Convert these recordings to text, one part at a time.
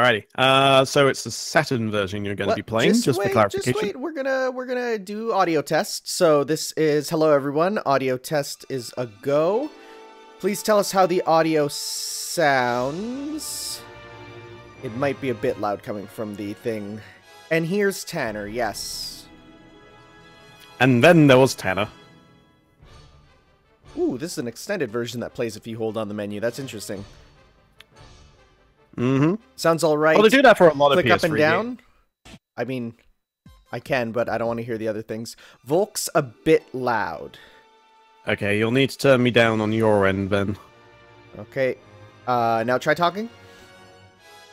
Alrighty. So it's the Saturn version you're going to be playing, just for clarification. Just wait. We're gonna do audio test. So this is hello everyone. Audio test is a go. Please tell us how the audio sounds. It might be a bit loud coming from the thing. And here's Tanner. Yes. And then there was Tanner. Ooh, this is an extended version that plays if you hold on the menu. That's interesting. Mm-hmm. Sounds all right. Well, they do that for a lot of PS3 Click up and down. games. I mean, I can, but I don't want to hear the other things. Volk's a bit loud. Okay, you'll need to turn me down on your end then. Okay. Now try talking.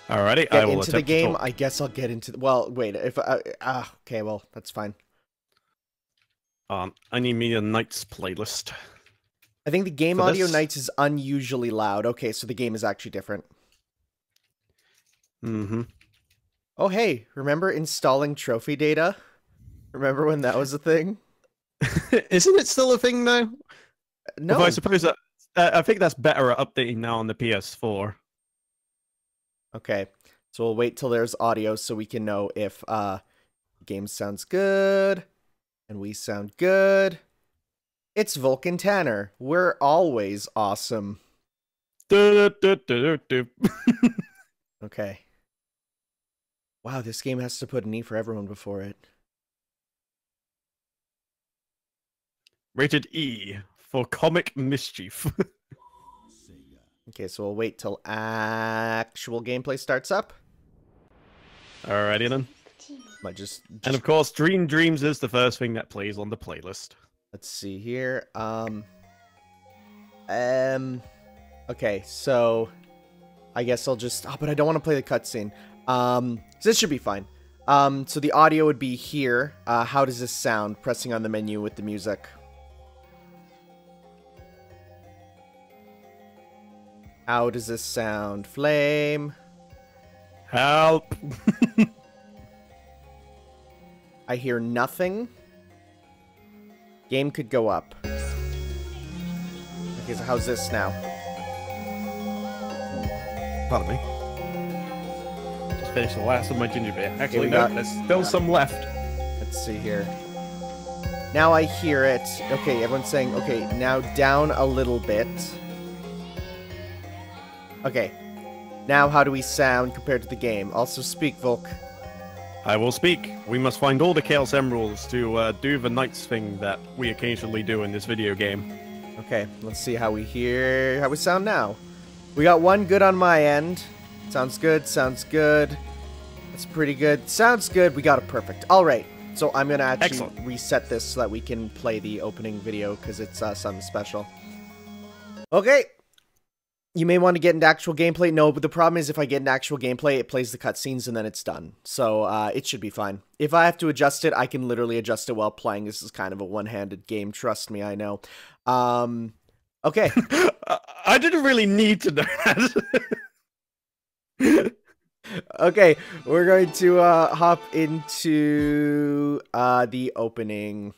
Alrighty, Get I will into the attempt game. to talk. I guess I'll get into. Well, wait. If okay, well that's fine. I need me a Knights playlist. I think the game For audio this? Knights is unusually loud. Okay, so the game is actually different. Mm-hmm. Oh, hey, remember installing trophy data? Remember when that was a thing? Isn't it still a thing now? No. Although I suppose that I think that's better at updating now on the PS4. Okay, so we'll wait till there's audio so we can know if game sounds good and we sound good. It's Volk and Tanner. We're always awesome. Du-du-du-du-du. Okay. Wow, this game has to put an E for everyone before it. Rated E for comic mischief. Okay, so we'll wait till actual gameplay starts up. Alrighty then. Might just And of course, Dream Dreams is the first thing that plays on the playlist. let's see here. Okay, so I guess I'll just. Oh, but I don't want to play the cutscene. So this should be fine. So the audio would be here. How does this sound? Pressing on the menu with the music. How does this sound? Flame. Help! I hear nothing. Game could go up. Okay, so how's this now? Pardon me. Just finished the last of my ginger beer. Actually, we no, got- there's still some left. Let's see here. Now I hear it. Okay, everyone's saying, okay, now down a little bit. Okay. Now how do we sound compared to the game? Also speak, Volk. I will speak. We must find all the Chaos Emeralds to do the Knights thing that we occasionally do in this video game. Okay, let's see how we sound now. We got one good on my end. Sounds good, sounds good. That's pretty good. Sounds good, we got it perfect. Alright, so I'm gonna actually Excellent. reset this so that we can play the opening video, because it's something special. Okay. You may want to get into actual gameplay. No, but the problem is if I get into actual gameplay, it plays the cutscenes and then it's done. So it should be fine. If I have to adjust it, I can literally adjust it while playing. This is kind of a one-handed game. Trust me, I know. Okay. I didn't really need to know that. Okay, we're going to hop into the opening.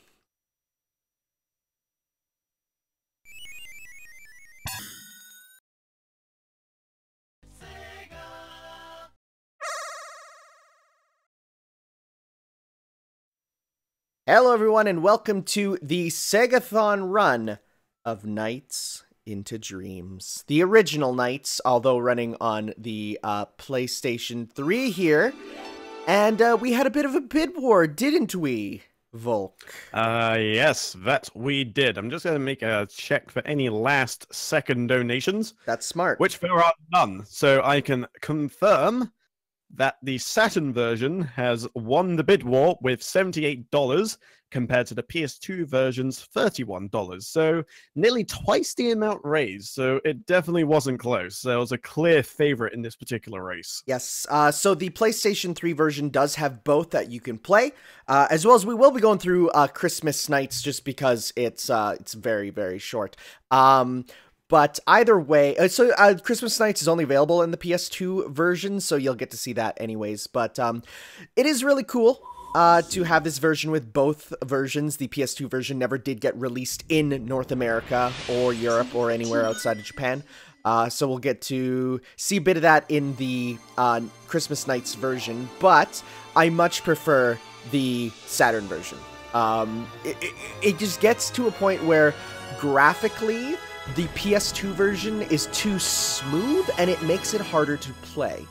Hello everyone and welcome to the SEGAthon run of Nights into Dreams. The original Nights, although running on the PlayStation 3 here. And we had a bit of a bid war, didn't we, Volk? Yes, that we did. I'm just going to make a check for any last-second donations, That's smart. which there are none. So I can confirm that the Saturn version has won the bid war with $78 compared to the PS2 version's $31. So nearly twice the amount raised. So it definitely wasn't close. There was a clear favorite in this particular race. Yes, so the PlayStation 3 version does have both that you can play, as well as we will be going through Christmas Nights just because it's very, very short. But either way, Christmas Nights is only available in the PS2 version, so you'll get to see that anyways. But it is really cool to have this version with both versions. The PS2 version never did get released in North America or Europe or anywhere outside of Japan. So we'll get to see a bit of that in the Christmas Nights version, but I much prefer the Saturn version. It just gets to a point where graphically the PS2 version is too smooth and it makes it harder to play.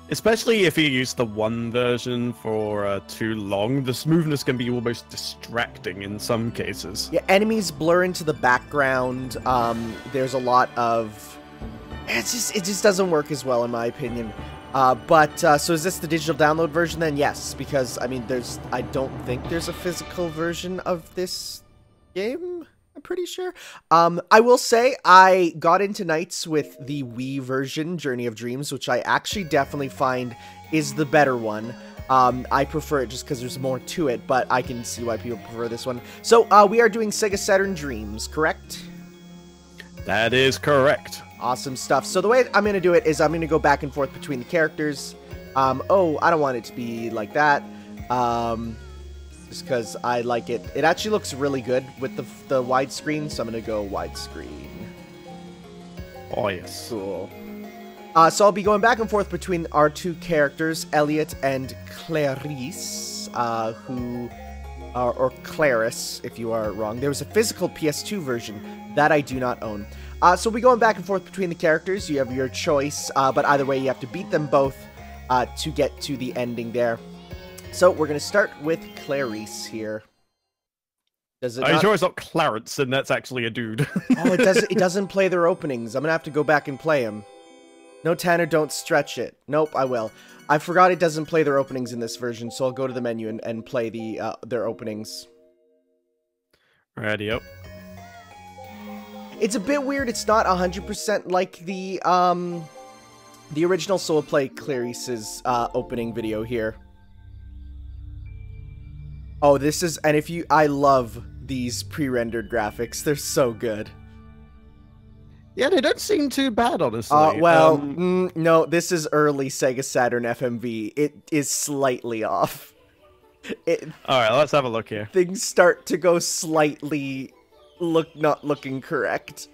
Especially if you use the one version for too long, the smoothness can be almost distracting in some cases. Yeah, enemies blur into the background. There's a lot of... it just doesn't work as well in my opinion. So is this the digital download version then? Yes, because I mean I don't think there's a physical version of this game. I'm pretty sure. I will say I got into Nights with the Wii version, Journey of Dreams, which I actually definitely find is the better one. I prefer it just because there's more to it, but I can see why people prefer this one. So we are doing Sega Saturn Dreams, correct? That is correct. Awesome stuff. So the way I'm going to do it is I'm going to go back and forth between the characters. Oh, I don't want it to be like that. Just because I like it. It actually looks really good with the widescreen, so I'm going to go widescreen. Oh, yes. Cool. So I'll be going back and forth between our two characters, Elliot and Clarice, or Clarice, if you are wrong. There was a physical PS2 version that I do not own. So we'll be going back and forth between the characters. You have your choice, but either way, you have to beat them both to get to the ending there. So we're going to start with Clarice here. Are you sure it's not Clarence and that's actually a dude? Oh, it doesn't play their openings. I'm going to have to go back and play them. No, Tanner, don't stretch it. Nope, I will. I forgot it doesn't play their openings in this version, so I'll go to the menu and play their openings. Righty-o. It's a bit weird. It's not 100% like the original, so we'll play Clarice's opening video here. Oh, this is... and I love these pre-rendered graphics. They're so good. Yeah, they don't seem too bad, honestly. No, this is early Sega Saturn FMV. It is slightly off. Alright, let's have a look here. Things start to go slightly... not looking correct.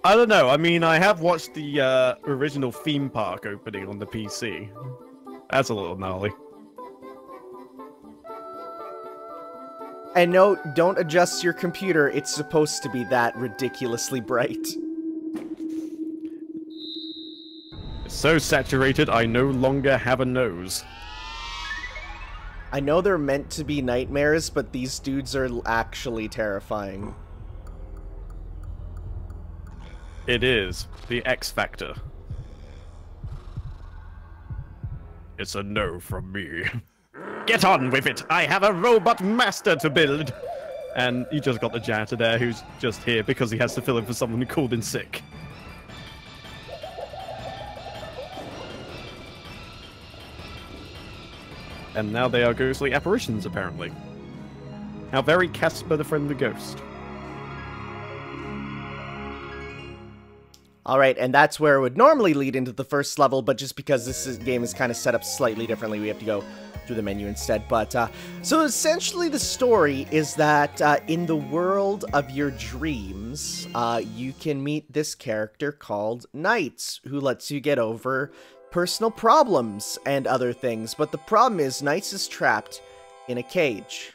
I don't know. I mean, I have watched the original theme park opening on the PC. That's a little gnarly. And no, don't adjust your computer. It's supposed to be that ridiculously bright. It's so saturated, I no longer have a nose. I know they're meant to be nightmares, but these dudes are actually terrifying. It is. The X Factor. It's a no from me. Get on with it! I have a robot master to build! And you just got the janitor there who's just here because he has to fill in for someone who called in sick. And now they are ghostly apparitions, apparently. How very Casper the Friendly Ghost. Alright, and that's where it would normally lead into the first level, but just because game is kind of set up slightly differently, we have to go through the menu instead. But, so essentially the story is that in the world of your dreams, you can meet this character called NiGHTS, who lets you get over personal problems and other things. But the problem is NiGHTS is trapped in a cage.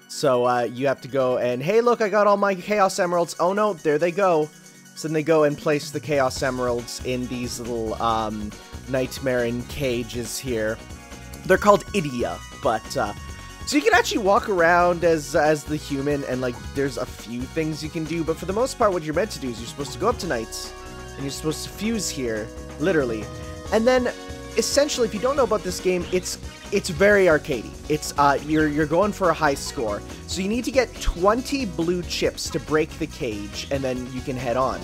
So you have to go and, hey, look, I got all my Chaos Emeralds. Oh no, there they go. So then they go and place the Chaos Emeralds in these little nightmare cages here. They're called Idia, but so you can actually walk around as the human, and like there's a few things you can do, but for the most part what you're meant to do is you're supposed to go up to NiGHTS and you're supposed to fuse here, literally. And then essentially, if you don't know about this game, it's very arcadey. It's you're going for a high score. So you need to get 20 blue chips to break the cage, and then you can head on.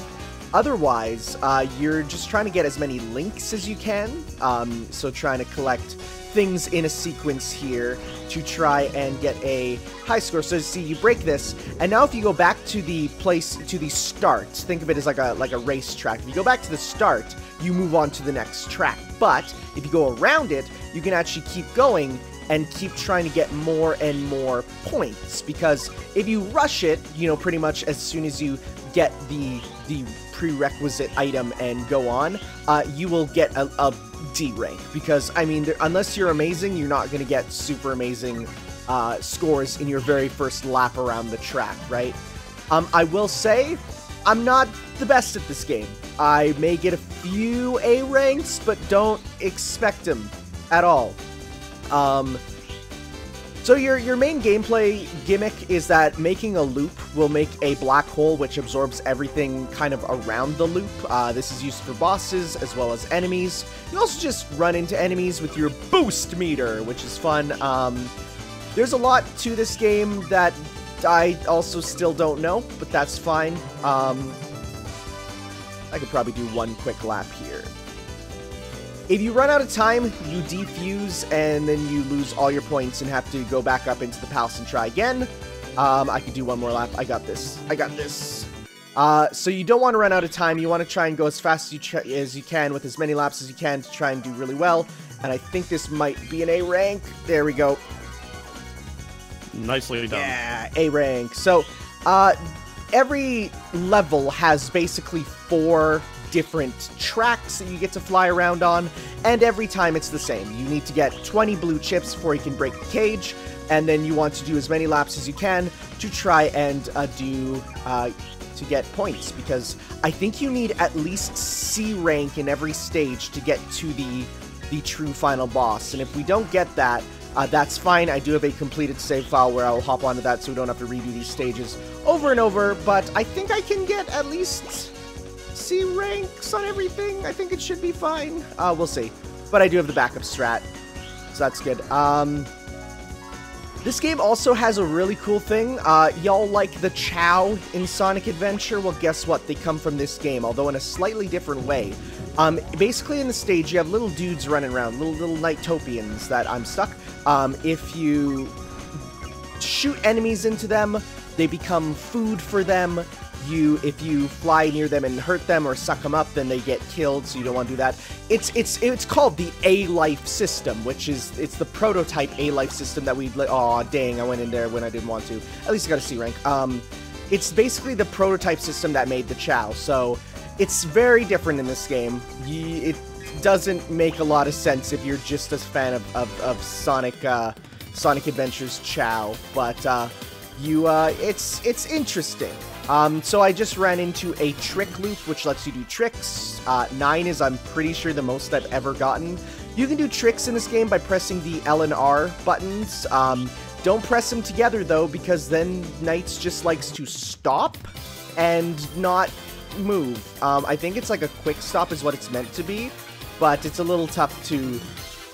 Otherwise, you're just trying to get as many links as you can. So trying to collect things in a sequence here to try and get a high score. So see, you break this, and now if you go back to the start, think of it as like a racetrack. If you go back to the start, you move on to the next track. But if you go around it, you can actually keep going and keep trying to get more and more points, because if you rush it, you know, pretty much as soon as you get the prerequisite item and go on, you will get a D rank, because I mean, unless you're amazing, you're not going to get super amazing scores in your very first lap around the track, right? I will say, I'm not the best at this game. I may get a few A ranks, but don't expect them at all. So your main gameplay gimmick is that making a loop will make a black hole which absorbs everything kind of around the loop. This is used for bosses as well as enemies. You also just run into enemies with your boost meter, which is fun. There's a lot to this game that I also still don't know, but that's fine. I could probably do one quick lap here. If you run out of time, you defuse, and then you lose all your points and have to go back up into the palace and try again. I could do one more lap. I got this. I got this. So you don't want to run out of time. You want to try and go as fast as you can with as many laps as you can to try and do really well. And I think this might be an A rank. There we go. Nicely done. Yeah, A rank. So, every level has basically 4 different tracks that you get to fly around on, and every time it's the same. You need to get 20 blue chips before you can break the cage, and then you want to do as many laps as you can to try and to get points, because I think you need at least C rank in every stage to get to the true final boss, and if we don't get that, that's fine. I do have a completed save file where I'll hop onto that so we don't have to redo these stages over and over, but I think I can get at least C ranks on everything. I think it should be fine. We'll see. But I do have the backup strat, so that's good. This game also has a really cool thing. Y'all like the Chow in Sonic Adventure? Well, guess what? They come from this game, although in a slightly different way. Basically in the stage, you have little dudes running around, little Nightopians that I'm stuck. If you shoot enemies into them, they become food for them. If you fly near them and hurt them or suck them up, then they get killed, so you don't want to do that. It's called the A-Life system, which is, it's the prototype A-Life system that we, aw, dang, I went in there when I didn't want to. At least I got a C rank. It's basically the prototype system that made the Chow, so it's very different in this game. It doesn't make a lot of sense if you're just a fan of Sonic Adventure's Chow, but it's interesting. So I just ran into a trick loop, which lets you do tricks. 9 is, I'm pretty sure, the most I've ever gotten. You can do tricks in this game by pressing the L and R buttons. Don't press them together, though, because then Knights just likes to stop and not move. I think it's like a quick stop is what it's meant to be, but it's a little tough to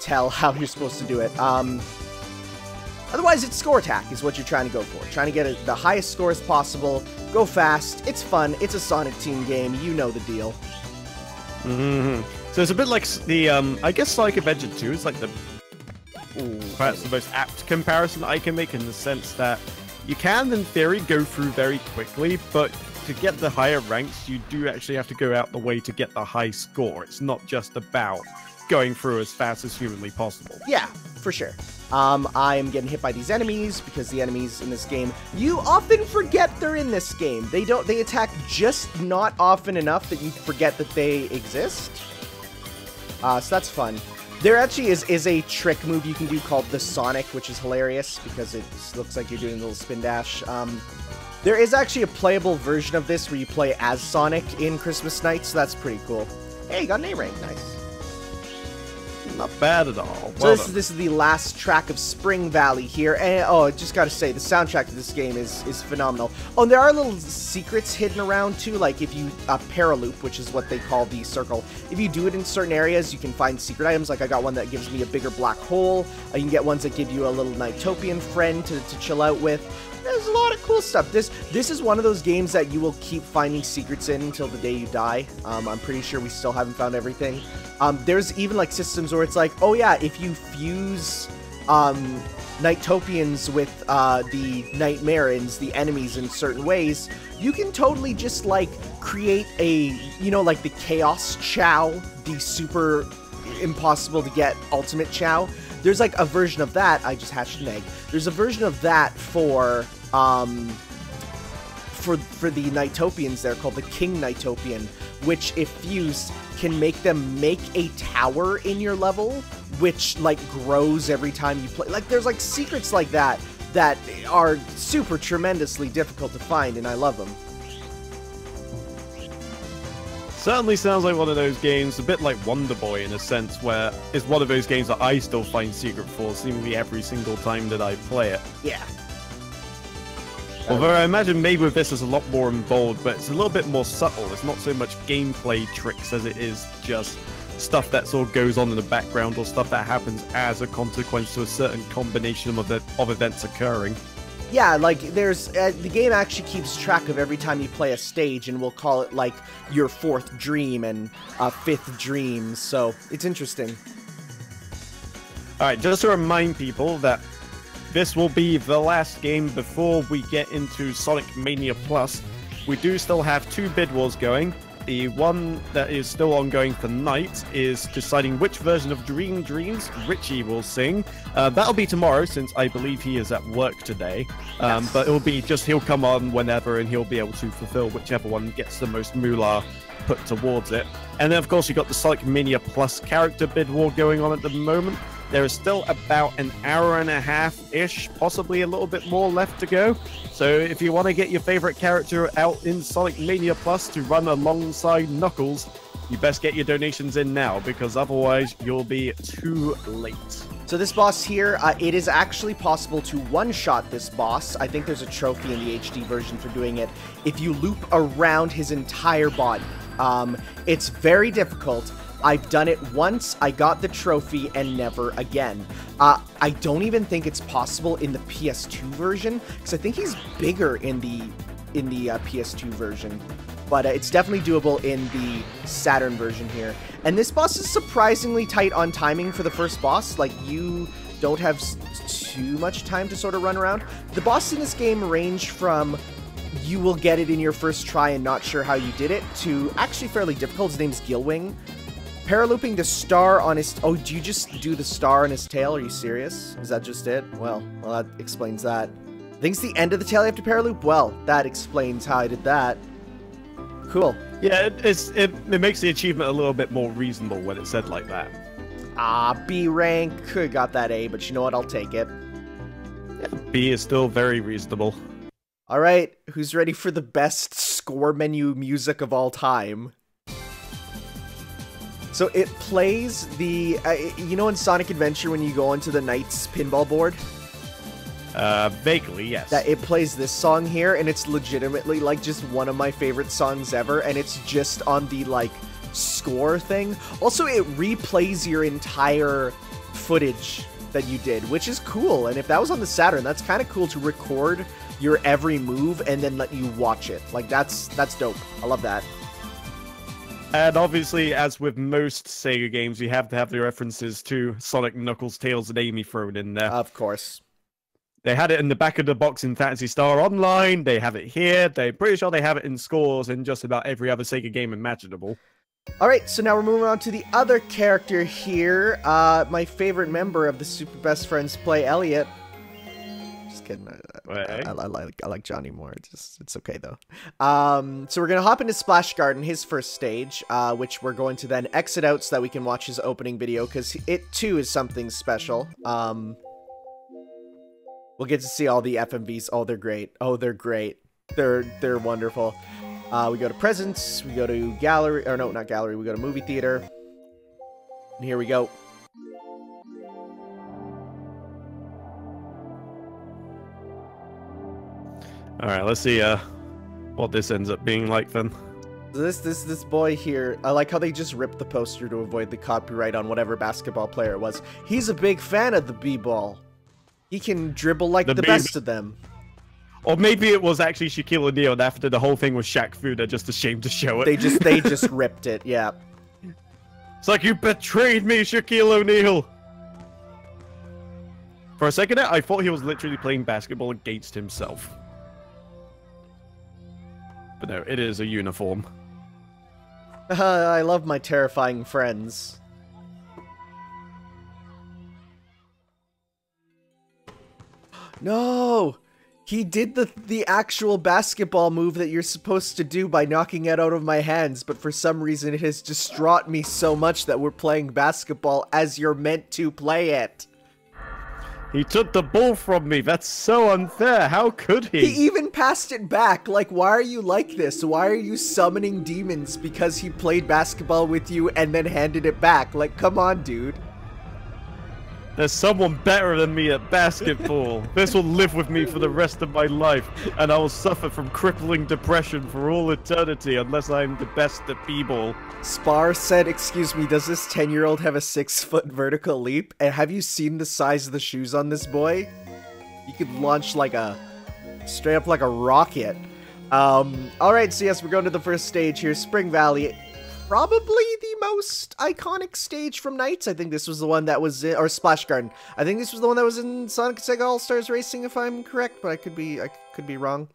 tell how you're supposed to do it. Otherwise, it's score attack is what you're trying to go for. Trying to get the highest score as possible. Go fast. It's fun. It's a Sonic Team game. You know the deal. Mm-hmm. So it's a bit like the, I guess Sonic Adventure 2 is like perhaps the most apt comparison I can make, in the sense that you can, in theory, go through very quickly, but to get the higher ranks, you do actually have to go out the way to get the high score. It's not just about going through as fast as humanly possible. Yeah, for sure. I'm getting hit by these enemies, because the enemies in this game, you often forget they're in this game. They attack just not often enough that you forget that they exist. So that's fun. There actually is a trick move you can do called the Sonic, which is hilarious, because it looks like you're doing a little spin dash. There is actually a playable version of this where you play as Sonic in Christmas Night, so that's pretty cool. Hey, you got an A rank, nice. Not bad at all. So this is the last track of Spring Valley here, and oh, I just gotta say, the soundtrack to this game is phenomenal. Oh, and there are little secrets hidden around too, like if you paraloop, which is what they call the circle. If you do it in certain areas, you can find secret items. Like I got one that gives me a bigger black hole. You can get ones that give you a little Nightopian friend to chill out with. There's a lot of cool stuff. This is one of those games that you will keep finding secrets in until the day you die. I'm pretty sure we still haven't found everything. There's even like systems where it's like, oh yeah, if you fuse Nightopians with the Nightmarins, the enemies, in certain ways, you can totally just like create a, you know, like the Chaos Chow, the super impossible to get ultimate Chow. There's like a version of that. I just hatched an egg. There's a version of that for for the Nightopians there called the King Nightopian, which if fused can make them make a tower in your level, which like grows every time you play. Like there's like secrets like that that are super tremendously difficult to find, and I love them. Certainly sounds like one of those games, a bit like Wonder Boy in a sense, where it's one of those games that I still find secret for seemingly every single time that I play it. Yeah. Although I imagine maybe with this is a lot more involved, but it's a little bit more subtle. It's not so much gameplay tricks as it is just stuff that sort of goes on in the background or stuff that happens as a consequence to a certain combination of events occurring. Yeah, like there's the game actually keeps track of every time you play a stage, and we'll call it like your 4th dream and 5th dream. So it's interesting. All right, just to remind people that this will be the last game before we get into Sonic Mania Plus. We do still have 2 bid wars going. The one that is still ongoing tonight is deciding which version of Dream Dreams Richie will sing. That'll be tomorrow, since I believe he is at work today. Yes. But it'll be just he'll come on whenever and he'll be able to fulfill whichever one gets the most moolah put towards it. And then, of course, you've got the Sonic Mania Plus character bid war going on at the moment. There is still about an hour and a half-ish, possibly a little bit more left to go. So if you want to get your favorite character out in Sonic Mania Plus to run alongside Knuckles, you best get your donations in now, because otherwise you'll be too late. So this boss here, it is actually possible to one-shot this boss. I think there's a trophy in the HD version for doing it if you loop around his entire body. It's very difficult. I've done it once, I got the trophy, and never again. I don't even think it's possible in the PS2 version, because I think he's bigger in the PS2 version. But it's definitely doable in the Saturn version here. And this boss is surprisingly tight on timing for the first boss. Like, you don't have too much time to sort of run around. The bosses in this game range from you will get it in your first try and not sure how you did it, to actually fairly difficult. His name's Gilwing. Paralooping the star on his... Oh, do you just do the star on his tail? Are you serious? Is that just it? Well, that explains that. I think it's the end of the tail you have to paraloop? Well, that explains how I did that. Cool. Yeah, it makes the achievement a little bit more reasonable when it's said like that. B rank. Could've got that A, but you know what? I'll take it. Yeah, B is still very reasonable. Alright, who's ready for the best score menu music of all time? So it plays the, you know in Sonic Adventure when you go onto the Knight's pinball board? Vaguely, yes. That it plays this song here, and it's legitimately, like, just one of my favorite songs ever, and it's just on the, like, score thing. Also, it replays your entire footage that you did, which is cool, and if that was on the Saturn, that's kind of cool to record your every move and then let you watch it. Like, that's dope. I love that. And obviously, as with most Sega games, you have to have the references to Sonic, Knuckles, Tails, and Amy thrown in there. Of course. They had it in the back of the box in Phantasy Star Online. They have it here. They're pretty sure they have it in scores in just about every other Sega game imaginable. Alright, so now we're moving on to the other character here. My favorite member of the Super Best Friends Play, Elliot. Just kidding. I like Johnny more. It's okay though. So we're gonna hop into Splash Garden, his first stage, which we're going to then exit out so that we can watch his opening video, because it too is something special. We'll get to see all the FMVs. Oh, they're great. Oh, they're great. They're wonderful. We go to presents. We go to gallery. Or no, not gallery. We go to movie theater. And here we go. All right, let's see what this ends up being like then. This boy here, I like how they just ripped the poster to avoid the copyright on whatever basketball player it was. He's a big fan of the b-ball. He can dribble like the best of them. Or maybe it was actually Shaquille O'Neal, and after the whole thing was Shaq Fu, they're just ashamed to show it. They just ripped it, yeah. It's like, you betrayed me, Shaquille O'Neal! For a second there, I thought he was literally playing basketball against himself. But no, it is a uniform. I love my terrifying friends. No! He did the actual basketball move that you're supposed to do by knocking it out of my hands, but for some reason it has distraught me so much that we're playing basketball as you're meant to play it. He took the ball from me. That's so unfair. How could he? He even passed it back. Like, why are you like this? Why are you summoning demons because he played basketball with you and then handed it back? Like, come on, dude. There's someone better than me at basketball. This will live with me for the rest of my life, and I will suffer from crippling depression for all eternity unless I'm the best at b-ball. Spar said, excuse me, does this 10-year-old have a 6-foot vertical leap? And have you seen the size of the shoes on this boy? You could launch like straight up like a rocket. Alright, so yes, we're going to the first stage here, Spring Valley. Probably the most iconic stage from NiGHTS. I think this was the one that was in, or Splash Garden. I think this was the one that was in Sonic Sega All-Stars Racing, if I'm correct, but I could be wrong.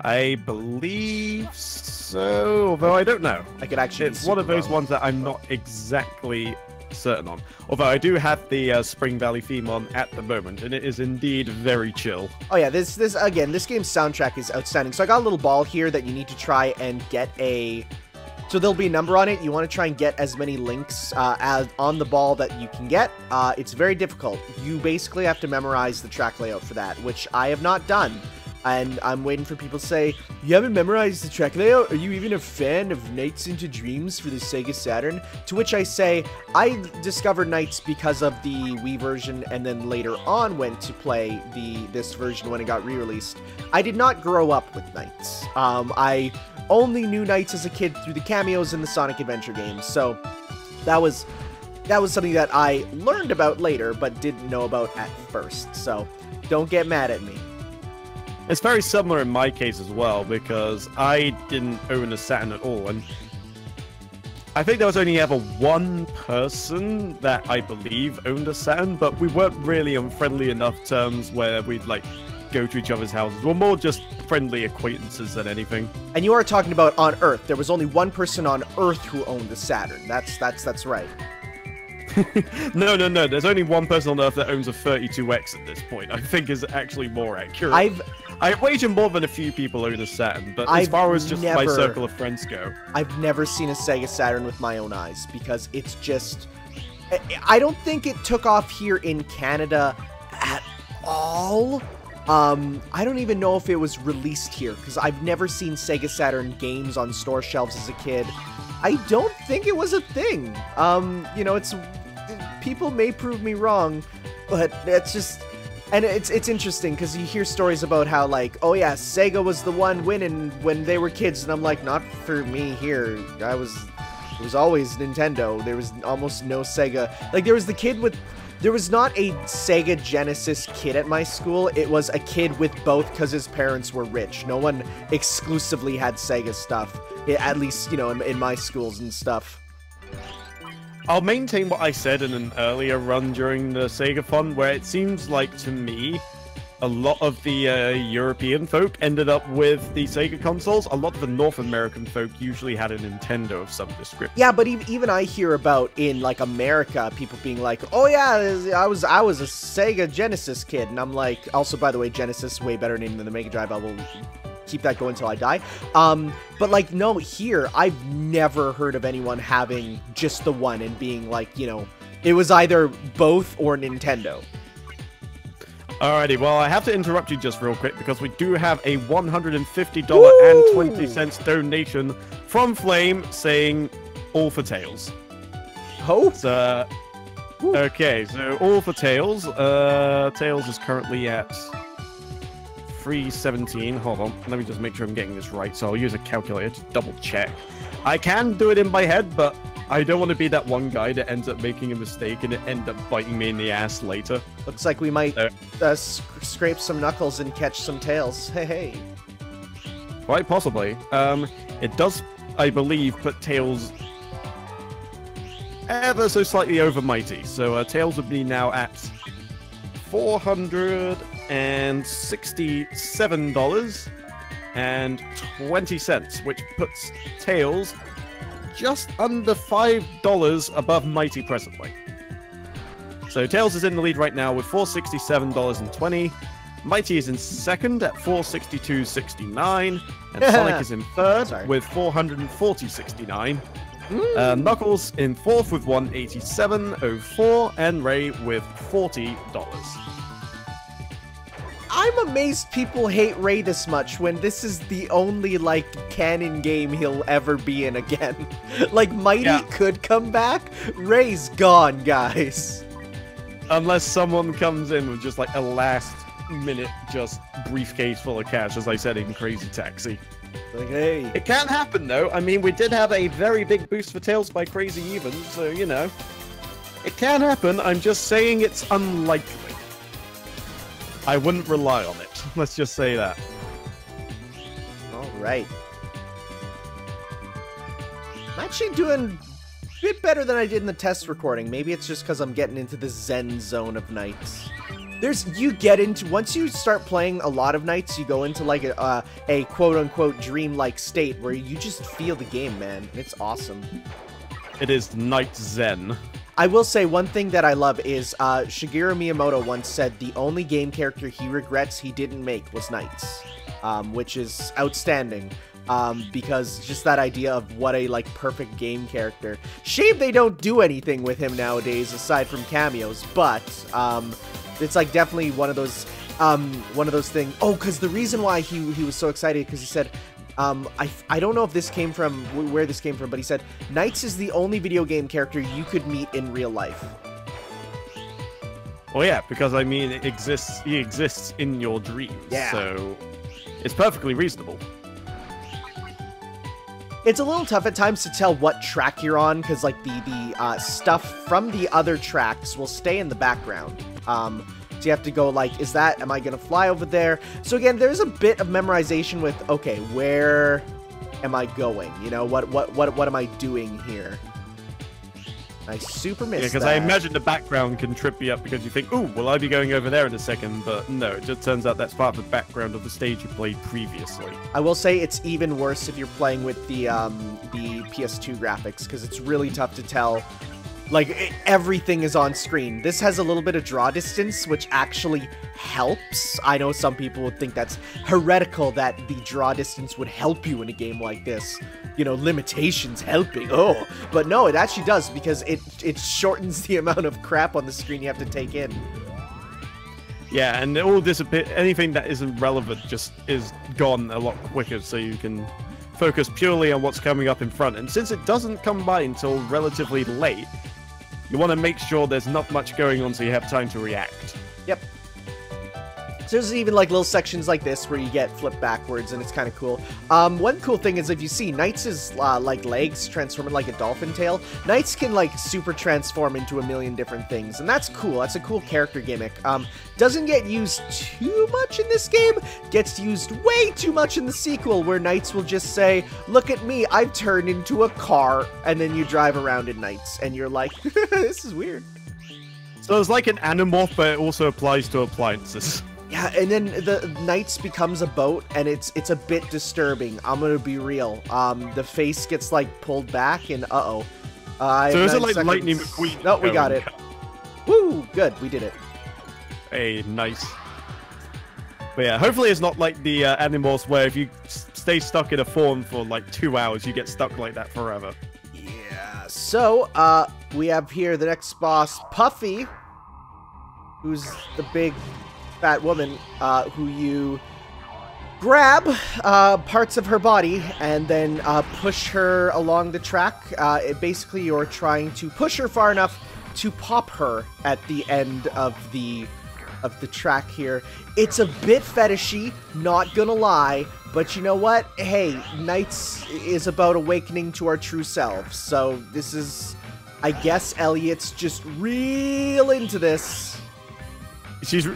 I believe so, although I don't know. I could actually. It's one of those ones that I'm not exactly certain on. Although I do have the Spring Valley theme on at the moment, and it is indeed very chill. Oh yeah, this game's soundtrack is outstanding. So I got a little ball here that you need to try and get a. So there'll be a number on it. You want to try and get as many links as on the ball that you can get. It's very difficult. You basically have to memorize the track layout for that, which I have not done. And I'm waiting for people to say, you haven't memorized the track layout? Are you even a fan of Nights into Dreams for the Sega Saturn? To which I say, I discovered NiGHTS because of the Wii version, and then later on went to play this version when it got re-released. I did not grow up with NiGHTS. I only knew NiGHTS as a kid through the cameos in the Sonic Adventure games, so that was something that I learned about later, but didn't know about at first, so don't get mad at me. It's very similar in my case as well, because I didn't own a Saturn at all, and I think there was only ever one person that I believe owned a Saturn, but we weren't really on friendly enough terms where we'd, like, go to each other's houses. We're more just friendly acquaintances than anything. And you are talking about on Earth. There was only one person on Earth who owned a Saturn. That's right. No. There's only one person on Earth that owns a 32X at this point. I think is actually more accurate. I wager more than a few people own a Saturn, but as far as just my circle of friends go, I've never seen a Sega Saturn with my own eyes because it's just. I don't think it took off here in Canada at all. I don't even know if it was released here because I've never seen Sega Saturn games on store shelves as a kid. I don't think it was a thing. You know, people may prove me wrong, but it's just, and it's interesting because you hear stories about how, like, oh yeah, Sega was the one winning when they were kids, and I'm like, not for me here. It was always Nintendo. There was almost no Sega. Like, there was not a Sega Genesis kid at my school. It was a kid with both because his parents were rich. No one exclusively had Sega stuff. At least, you know, in my schools and stuff. I'll maintain what I said in an earlier run during the SEGAthon, where it seems like, to me, a lot of the European folk ended up with the Sega consoles. A lot of the North American folk usually had a Nintendo of some description. Yeah, but even I hear about in, like, America, people being like, oh yeah, I was a Sega Genesis kid. And I'm like, also, by the way, Genesis, way better name than the Mega Drive. I will keep that going until I die. But, like, no, here, I've never heard of anyone having just the one and being like, you know, it was either both or Nintendo. Alrighty, well, I have to interrupt you just real quick because we do have a $150.20 donation from Flame saying all for Tails. Oh? So, okay, so all for Tails. Tails is currently at 317. Hold on, let me just make sure I'm getting this right. So I'll use a calculator to double check. I can do it in my head, but I don't want to be that one guy that ends up making a mistake and it ends up biting me in the ass later. Looks like we might scrape some knuckles and catch some tails. Hey. Quite possibly. It does, I believe, put Tails ever so slightly over Mighty. So Tails would be now at $467.20, which puts Tails just under $5 above Mighty presently. So Tails is in the lead right now with $467.20. Mighty is in second at $462.69, and Sonic is in third with $440.69. Knuckles in fourth with $187.04, and Ray with $40. I'm amazed people hate Ray this much when this is the only, like, canon game he'll ever be in again. Like, Mighty could come back, Ray's gone, guys. Unless someone comes in with just, like, a last-minute just briefcase full of cash, as I said in Crazy Taxi. Like, hey. It can happen, though. I mean, we did have a very big boost for Tails by Crazy Even, so, you know. It can happen, I'm just saying it's unlikely. I wouldn't rely on it. Let's just say that. Alright. I'm actually doing a bit better than I did in the test recording. Maybe it's just because I'm getting into the zen zone of nights. Once you start playing a lot of nights, you go into like a quote-unquote dream-like state where you just feel the game, man. It's awesome. It is night zen. I will say one thing that I love is Shigeru Miyamoto once said the only game character he regrets he didn't make was Knights, which is outstanding because just that idea of what a like perfect game character. Shame they don't do anything with him nowadays aside from cameos, but it's like definitely one of those things. Oh, because the reason why he was so excited because he said. I don't know if this came from, where this came from, but he said, Knights is the only video game character you could meet in real life. Well, yeah, because, I mean, he exists in your dreams, so it's perfectly reasonable. It's a little tough at times to tell what track you're on, because, like, the stuff from the other tracks will stay in the background. So you have to go like, am I going to fly over there? So again, there's a bit of memorization with, okay, where am I going? You know, what am I doing here? I super missed that. Because I imagine the background can trip you up because you think, ooh, will I be going over there in a second? But no, it just turns out that's part of the background of the stage you played previously. I will say it's even worse if you're playing with the PS2 graphics because it's really tough to tell. Like, everything is on screen. This has a little bit of draw distance, which actually helps. I know some people would think that's heretical that the draw distance would help you in a game like this. You know, limitations helping. Oh, but no, it actually does because it shortens the amount of crap on the screen you have to take in. Yeah, and it all disappear. Anything that isn't relevant just is gone a lot quicker, so you can focus purely on what's coming up in front. And since it doesn't come by until relatively late, you want to make sure there's not much going on so you have time to react. Yep. So there's even like little sections like this where you get flipped backwards and it's kind of cool. One cool thing is if you see Knights' like legs transform into like a dolphin tail, Knights can like super transform into a million different things, and that's cool. That's a cool character gimmick. Doesn't get used too much in this game, gets used way too much in the sequel where Knights will just say, look at me, I've turned into a car, and then you drive around in Knights and you're like, this is weird. So it's like an Animorph, but it also applies to appliances. Yeah, and then the Knights becomes a boat, and it's a bit disturbing. I'm gonna be real. The face gets like pulled back, and so is it like Lightning McQueen? No, we got it. Woo! Good, we did it. Hey, nice. But yeah, hopefully it's not like the Animorphs where if you stay stuck in a form for like 2 hours, you get stuck like that forever. Yeah. So we have here the next boss, Puffy, who's the big fat woman who you grab parts of her body and then push her along the track. Basically, you're trying to push her far enough to pop her at the end of the track here. It's a bit fetishy, not gonna lie, but you know what? Hey, Knights is about awakening to our true selves, so this is, I guess Elliot's just real into this. He's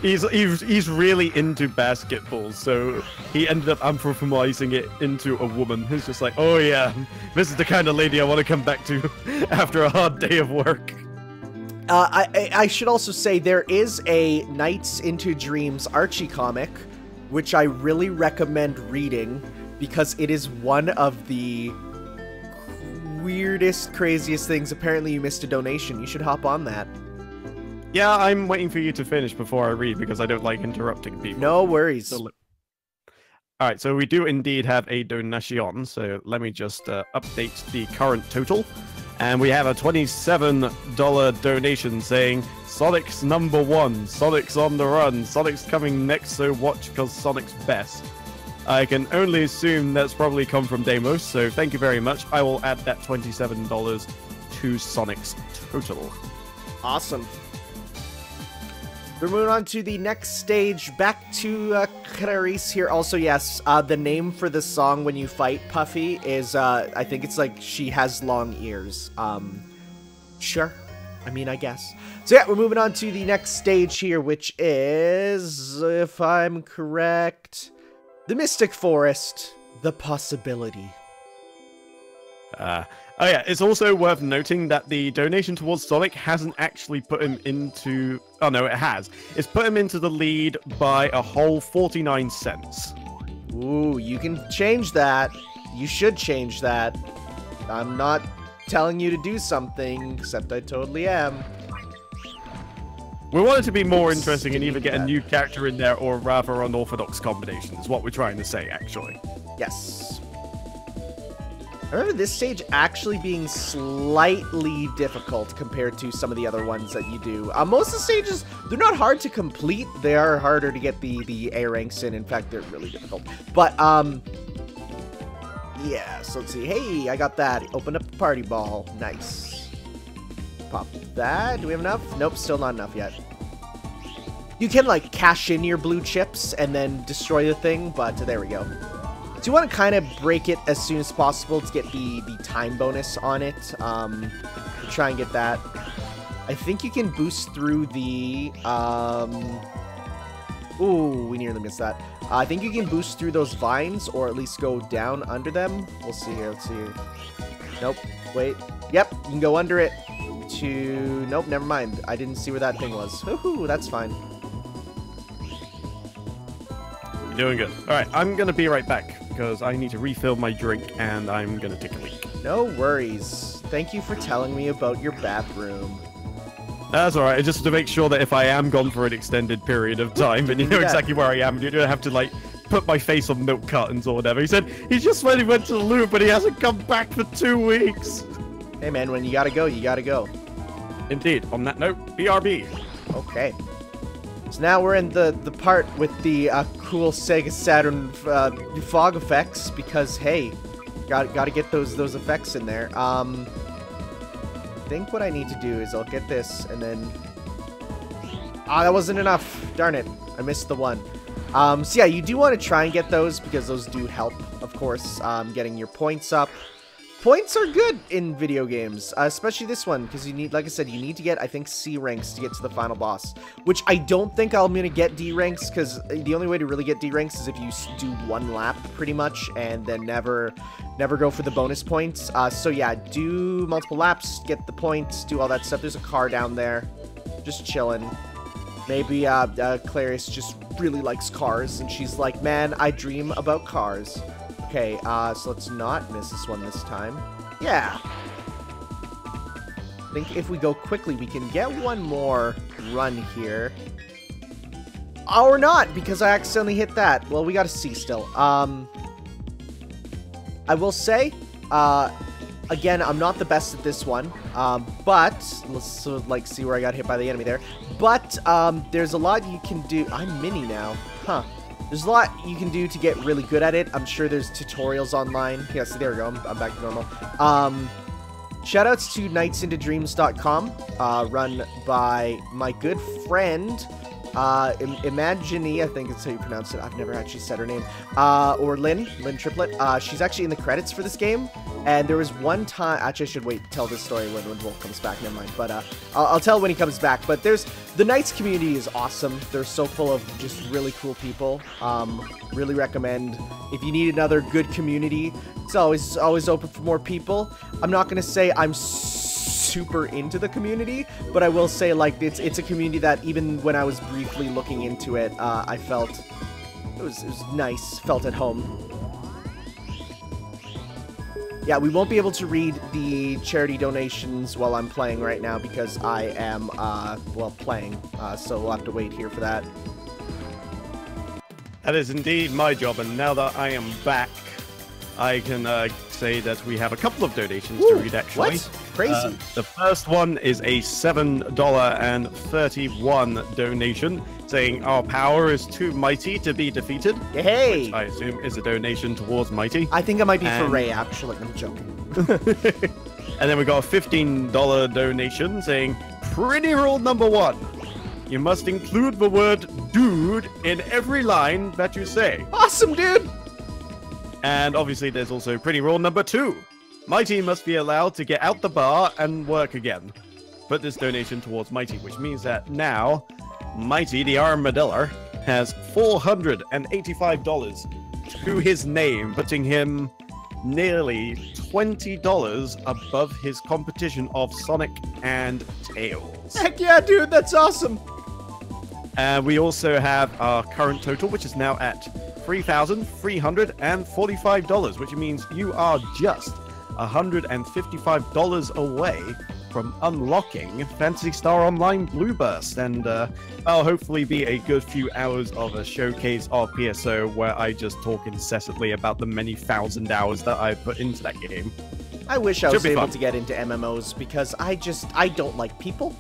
really into basketball, so he ended up anthropomorphizing it into a woman. He's just like, oh yeah, this is the kind of lady I want to come back to after a hard day of work. I should also say there is a Knights into Dreams Archie comic, which I really recommend reading because it is one of the weirdest, craziest things. Apparently you missed a donation. You should hop on that. Yeah, I'm waiting for you to finish before I read because I don't like interrupting people. No worries. So, all right, so we do indeed have a donation. So let me just update the current total. And we have a $27 donation saying, Sonic's #1, Sonic's on the run, Sonic's coming next, so watch because Sonic's best. I can only assume that's probably come from Deimos, so thank you very much. I will add that $27 to Sonic's total. Awesome. We're moving on to the next stage. Back to Clarice here. Also, yes, the name for the song when you fight Puffy is, I think it's like She Has Long Ears. Sure. I mean, I guess. So yeah, we're moving on to the next stage here, which is, if I'm correct, the Mystic Forest, the Possibility. Oh yeah, it's also worth noting that the donation towards Sonic hasn't actually put him into... Oh no, it has. It's put him into the lead by a whole 49 cents. Ooh, you can change that. You should change that. I'm not telling you to do something, except I totally am. We want it to be more interesting and either get a new character in there or rather unorthodox combinations, what we're trying to say, actually. Yes. I remember this stage actually being slightly difficult compared to some of the other ones that you do. Most of the stages, they're not hard to complete. They are harder to get the A ranks in. In fact, they're really difficult. But, yeah, so let's see. Hey, I got that. Open up the party ball. Nice. Pop that. Do we have enough? Nope, still not enough yet. You can, like, cash in your blue chips and then destroy the thing, but there we go. So you want to kind of break it as soon as possible to get the time bonus on it. Try and get that. I think you can boost through the... Ooh, we nearly missed that. I think you can boost through those vines, or at least go down under them. We'll see here. Let's see here. Nope. Wait. Yep, you can go under it to... Nope, never mind. I didn't see where that thing was. Woohoo, that's fine. You're doing good. Alright, I'm gonna be right back, because I need to refill my drink, and I'm gonna take a leak. No worries. Thank you for telling me about your bathroom. That's alright, just to make sure that if I am gone for an extended period of time, and you know exactly where I am, and you don't have to, like, put my face on milk cartons or whatever. He said he just went to the loo, but he hasn't come back for 2 weeks. Hey man, when you gotta go, you gotta go. Indeed. On that note, BRB. Okay. So now we're in the part with the cool Sega Saturn fog effects, because hey, gotta get those effects in there. I think what I need to do is I'll get this and then... Ah, that wasn't enough. Darn it. I missed the one. So yeah, you do want to try and get those because those do help, of course, getting your points up. Points are good in video games, especially this one, because you need, like I said, you need to get, I think, C ranks to get to the final boss, which I don't think I'm going to get D ranks, because the only way to really get D ranks is if you do 1 lap, pretty much, and then never go for the bonus points. So yeah, do multiple laps, get the points, do all that stuff. There's a car down there, just chilling. Maybe Clarice just really likes cars, and she's like, man, I dream about cars. Okay, so let's not miss this one this time. Yeah. I think if we go quickly, we can get one more run here. Or not, because I accidentally hit that. Well, we got a C still. I will say, again, I'm not the best at this one, but let's see where I got hit by the enemy there. But there's a lot you can do. I'm mini now, huh? There's a lot you can do to get really good at it. I'm sure there's tutorials online. Yeah, so there we go. I'm back to normal. Shoutouts to nightsintodreams.com, run by my good friend, Imagine, I think it's how you pronounce it. I've never actually said her name. Or Lynn Triplett. She's actually in the credits for this game. And there was one time, actually I should wait to tell this story when Wolf comes back, never mind. But I'll tell when he comes back. But the Knights community is awesome. They're so full of just really cool people. Really recommend, if you need another good community, it's always open for more people. I'm not going to say I'm super into the community, but I will say, like, it's a community that even when I was briefly looking into it, I felt it was nice, felt at home. Yeah, we won't be able to read the charity donations while I'm playing right now because I am, well, playing. So we'll have to wait here for that. That is indeed my job, and now that I am back, I can say that we have a couple of donations to read, actually. What? Crazy. The first one is a $7.31 donation, saying our power is too mighty to be defeated. Hey! Which I assume is a donation towards Mighty. I think it might be for Ray, actually. I'm joking. And then we got a $15 donation saying, pretty rule number 1. You must include the word dude in every line that you say. Awesome, dude! And obviously there's also pretty rule number 2. Mighty must be allowed to get out the bar and work again. Put this donation towards Mighty, which means that now Mighty, the armadillo, has $485 to his name, putting him nearly $20 above his competition of Sonic and Tails. Heck yeah, dude, that's awesome! And we also have our current total, which is now at $3,345, which means you are just $155 away from unlocking Phantasy Star Online Blue Burst, and that'll hopefully be a good few hours of a showcase of PSO where I just talk incessantly about the many thousand hours that I put into that game. I wish I was able to get into MMOs because I don't like people.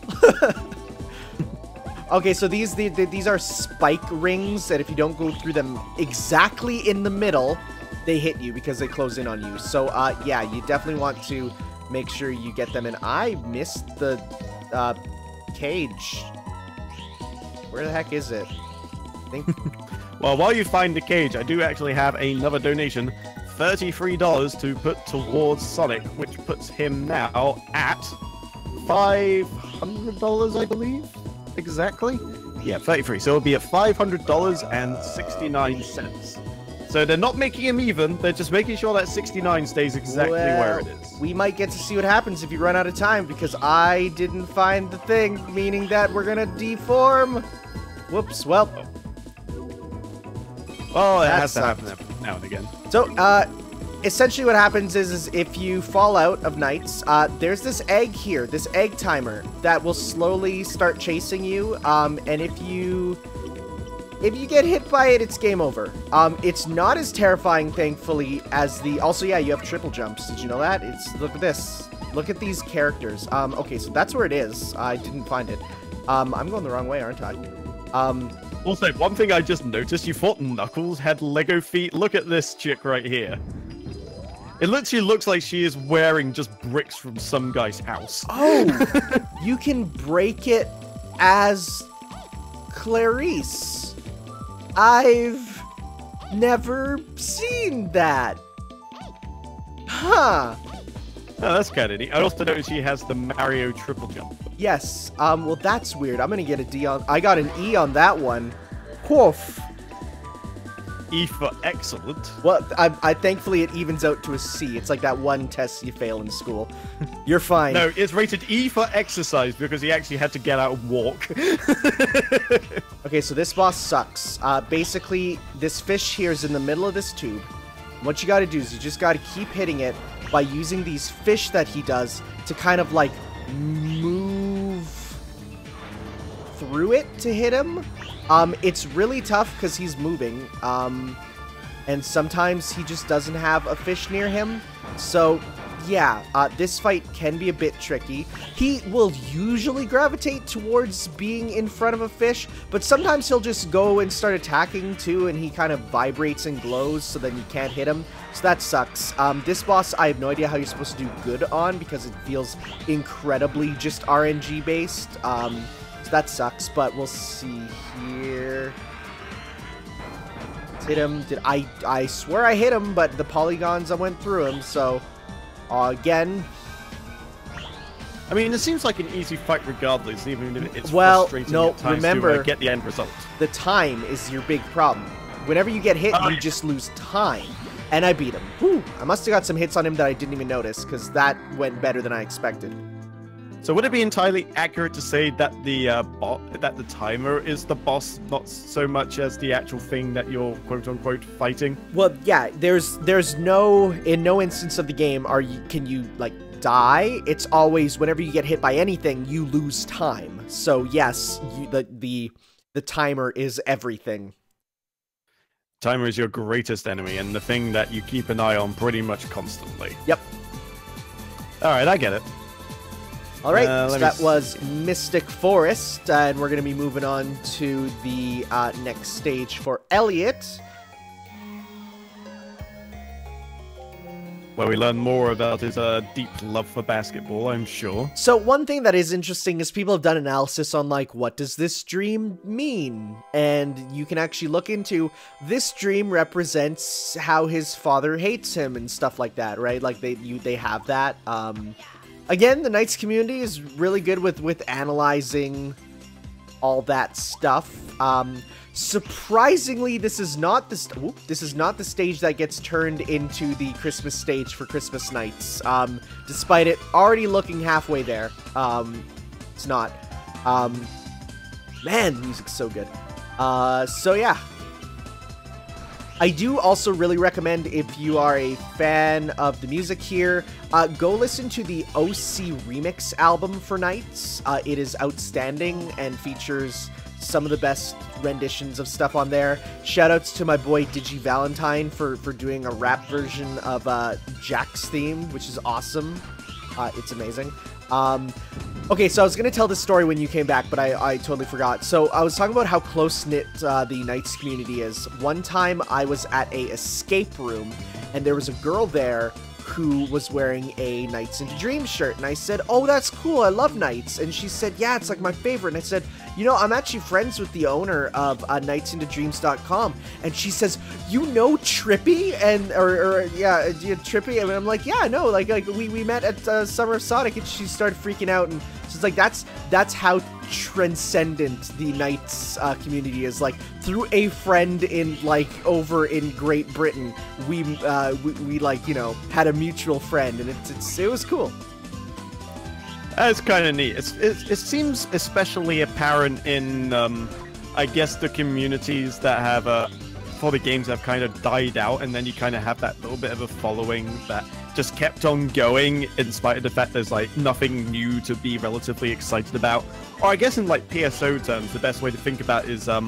Okay, so these are spike rings that if you don't go through them exactly in the middle, they hit you because they close in on you. So, yeah, you definitely want to make sure you get them in. I missed the cage. Where the heck is it? I think... Well, while you find the cage, I do actually have another donation. $33 to put towards Sonic, which puts him now at $500, I believe. Exactly? Yeah, 33. So it'll be at $500.69. So they're not making him even, they're just making sure that 69 stays exactly where it is. We might get to see what happens if you run out of time, because I didn't find the thing, meaning that we're gonna deform. Whoops, well. Well, it has to happen now and again. So, essentially what happens is if you fall out of nights, there's this egg here, this egg timer, that will slowly start chasing you, and if you get hit by it, it's game over. It's not as terrifying, thankfully, as the... Also, yeah, you have triple jumps. Did you know that? Look at this. Look at these characters. Okay, so that's where it is. I didn't find it. I'm going the wrong way, aren't I? Also, one thing I just noticed, you thought Knuckles had Lego feet. Look at this chick right here. It literally looks like she is wearing just bricks from some guy's house. Oh! You can break it as Clarice. I've never seen that. Huh. Oh, that's kind of neat. I also noticed she has the Mario triple jump. Yes. Well, that's weird. I'm gonna get a D on... I got an E on that one. Woof. E for excellent. Well, I thankfully it evens out to a C. It's like that one test you fail in school. You're fine. No, it's rated E for exercise because he actually had to get out and walk. Okay, so this boss sucks. Basically, this fish here is in the middle of this tube. What you gotta do is you just gotta keep hitting it by using these fish that he does to kind of like move through it to hit him. It's really tough because he's moving, and sometimes he just doesn't have a fish near him. So, yeah, this fight can be a bit tricky. He will usually gravitate towards being in front of a fish, but sometimes he'll just go and start attacking too, and he kind of vibrates and glows, so then you can't hit him. So that sucks. This boss, I have no idea how you're supposed to do good on, because it feels incredibly just RNG based. That sucks, but we'll see here. Let's hit him. I swear I hit him, but the polygons, I went through him, so again. I mean, it seems like an easy fight regardless, even if it's frustrating at times remember, to get the end result. The time is your big problem. Whenever you get hit, you just lose time. And I beat him. Whew. I must have got some hits on him that I didn't even notice, because that went better than I expected. So would it be entirely accurate to say that the timer is the boss, not so much as the actual thing that you're quote unquote fighting? Well, yeah, there's no, in no instance of the game can you like die. It's always whenever you get hit by anything, you lose time. So yes, the timer is everything. Timer is your greatest enemy and the thing that you keep an eye on pretty much constantly. Yep. All right, I get it. All right, so that was Mystic Forest, and we're going to be moving on to the next stage for Elliot. Where we learn more about his deep love for basketball, I'm sure. So one thing that is interesting is people have done analysis on, like, what does this dream mean? And you can actually look into, this dream represents how his father hates him and stuff like that, right? Like, they have that. Again, the NiGHTS community is really good with analyzing all that stuff. Surprisingly, this is not the stage that gets turned into the Christmas stage for Christmas nights. Despite it already looking halfway there, it's not. Man, the music's so good. So yeah. I do also really recommend, if you are a fan of the music here, go listen to the OC Remix album for NiGHTS. It is outstanding and features some of the best renditions of stuff on there. Shoutouts to my boy Digi Valentine for doing a rap version of Jack's theme, which is awesome. It's amazing. Okay, so I was going to tell this story when you came back, but I totally forgot. So I was talking about how close-knit the NiGHTS community is. One time I was at a escape room, and there was a girl there who was wearing a NiGHTS Into Dreams shirt, and I said, oh, that's cool, I love NiGHTS, and she said, yeah, it's like my favorite, and I said, you know, I'm actually friends with the owner of NiGHTSIntoDreams.com, and she says, you know Trippy? And, yeah, Trippy, and I'm like, yeah, no, like we met at Summer of Sonic, and she started freaking out, and she's like, that's how transcendent the NiGHTS community is. Like, through a friend over in Great Britain, we like, you know, had a mutual friend, and it was cool. That's kind of neat. It seems especially apparent in, I guess, the communities that have, for the games that have kind of died out, and then you kind of have that little bit of a following that just kept on going in spite of the fact there's, like, nothing new to be relatively excited about. Or I guess in, like, PSO terms, the best way to think about it is, when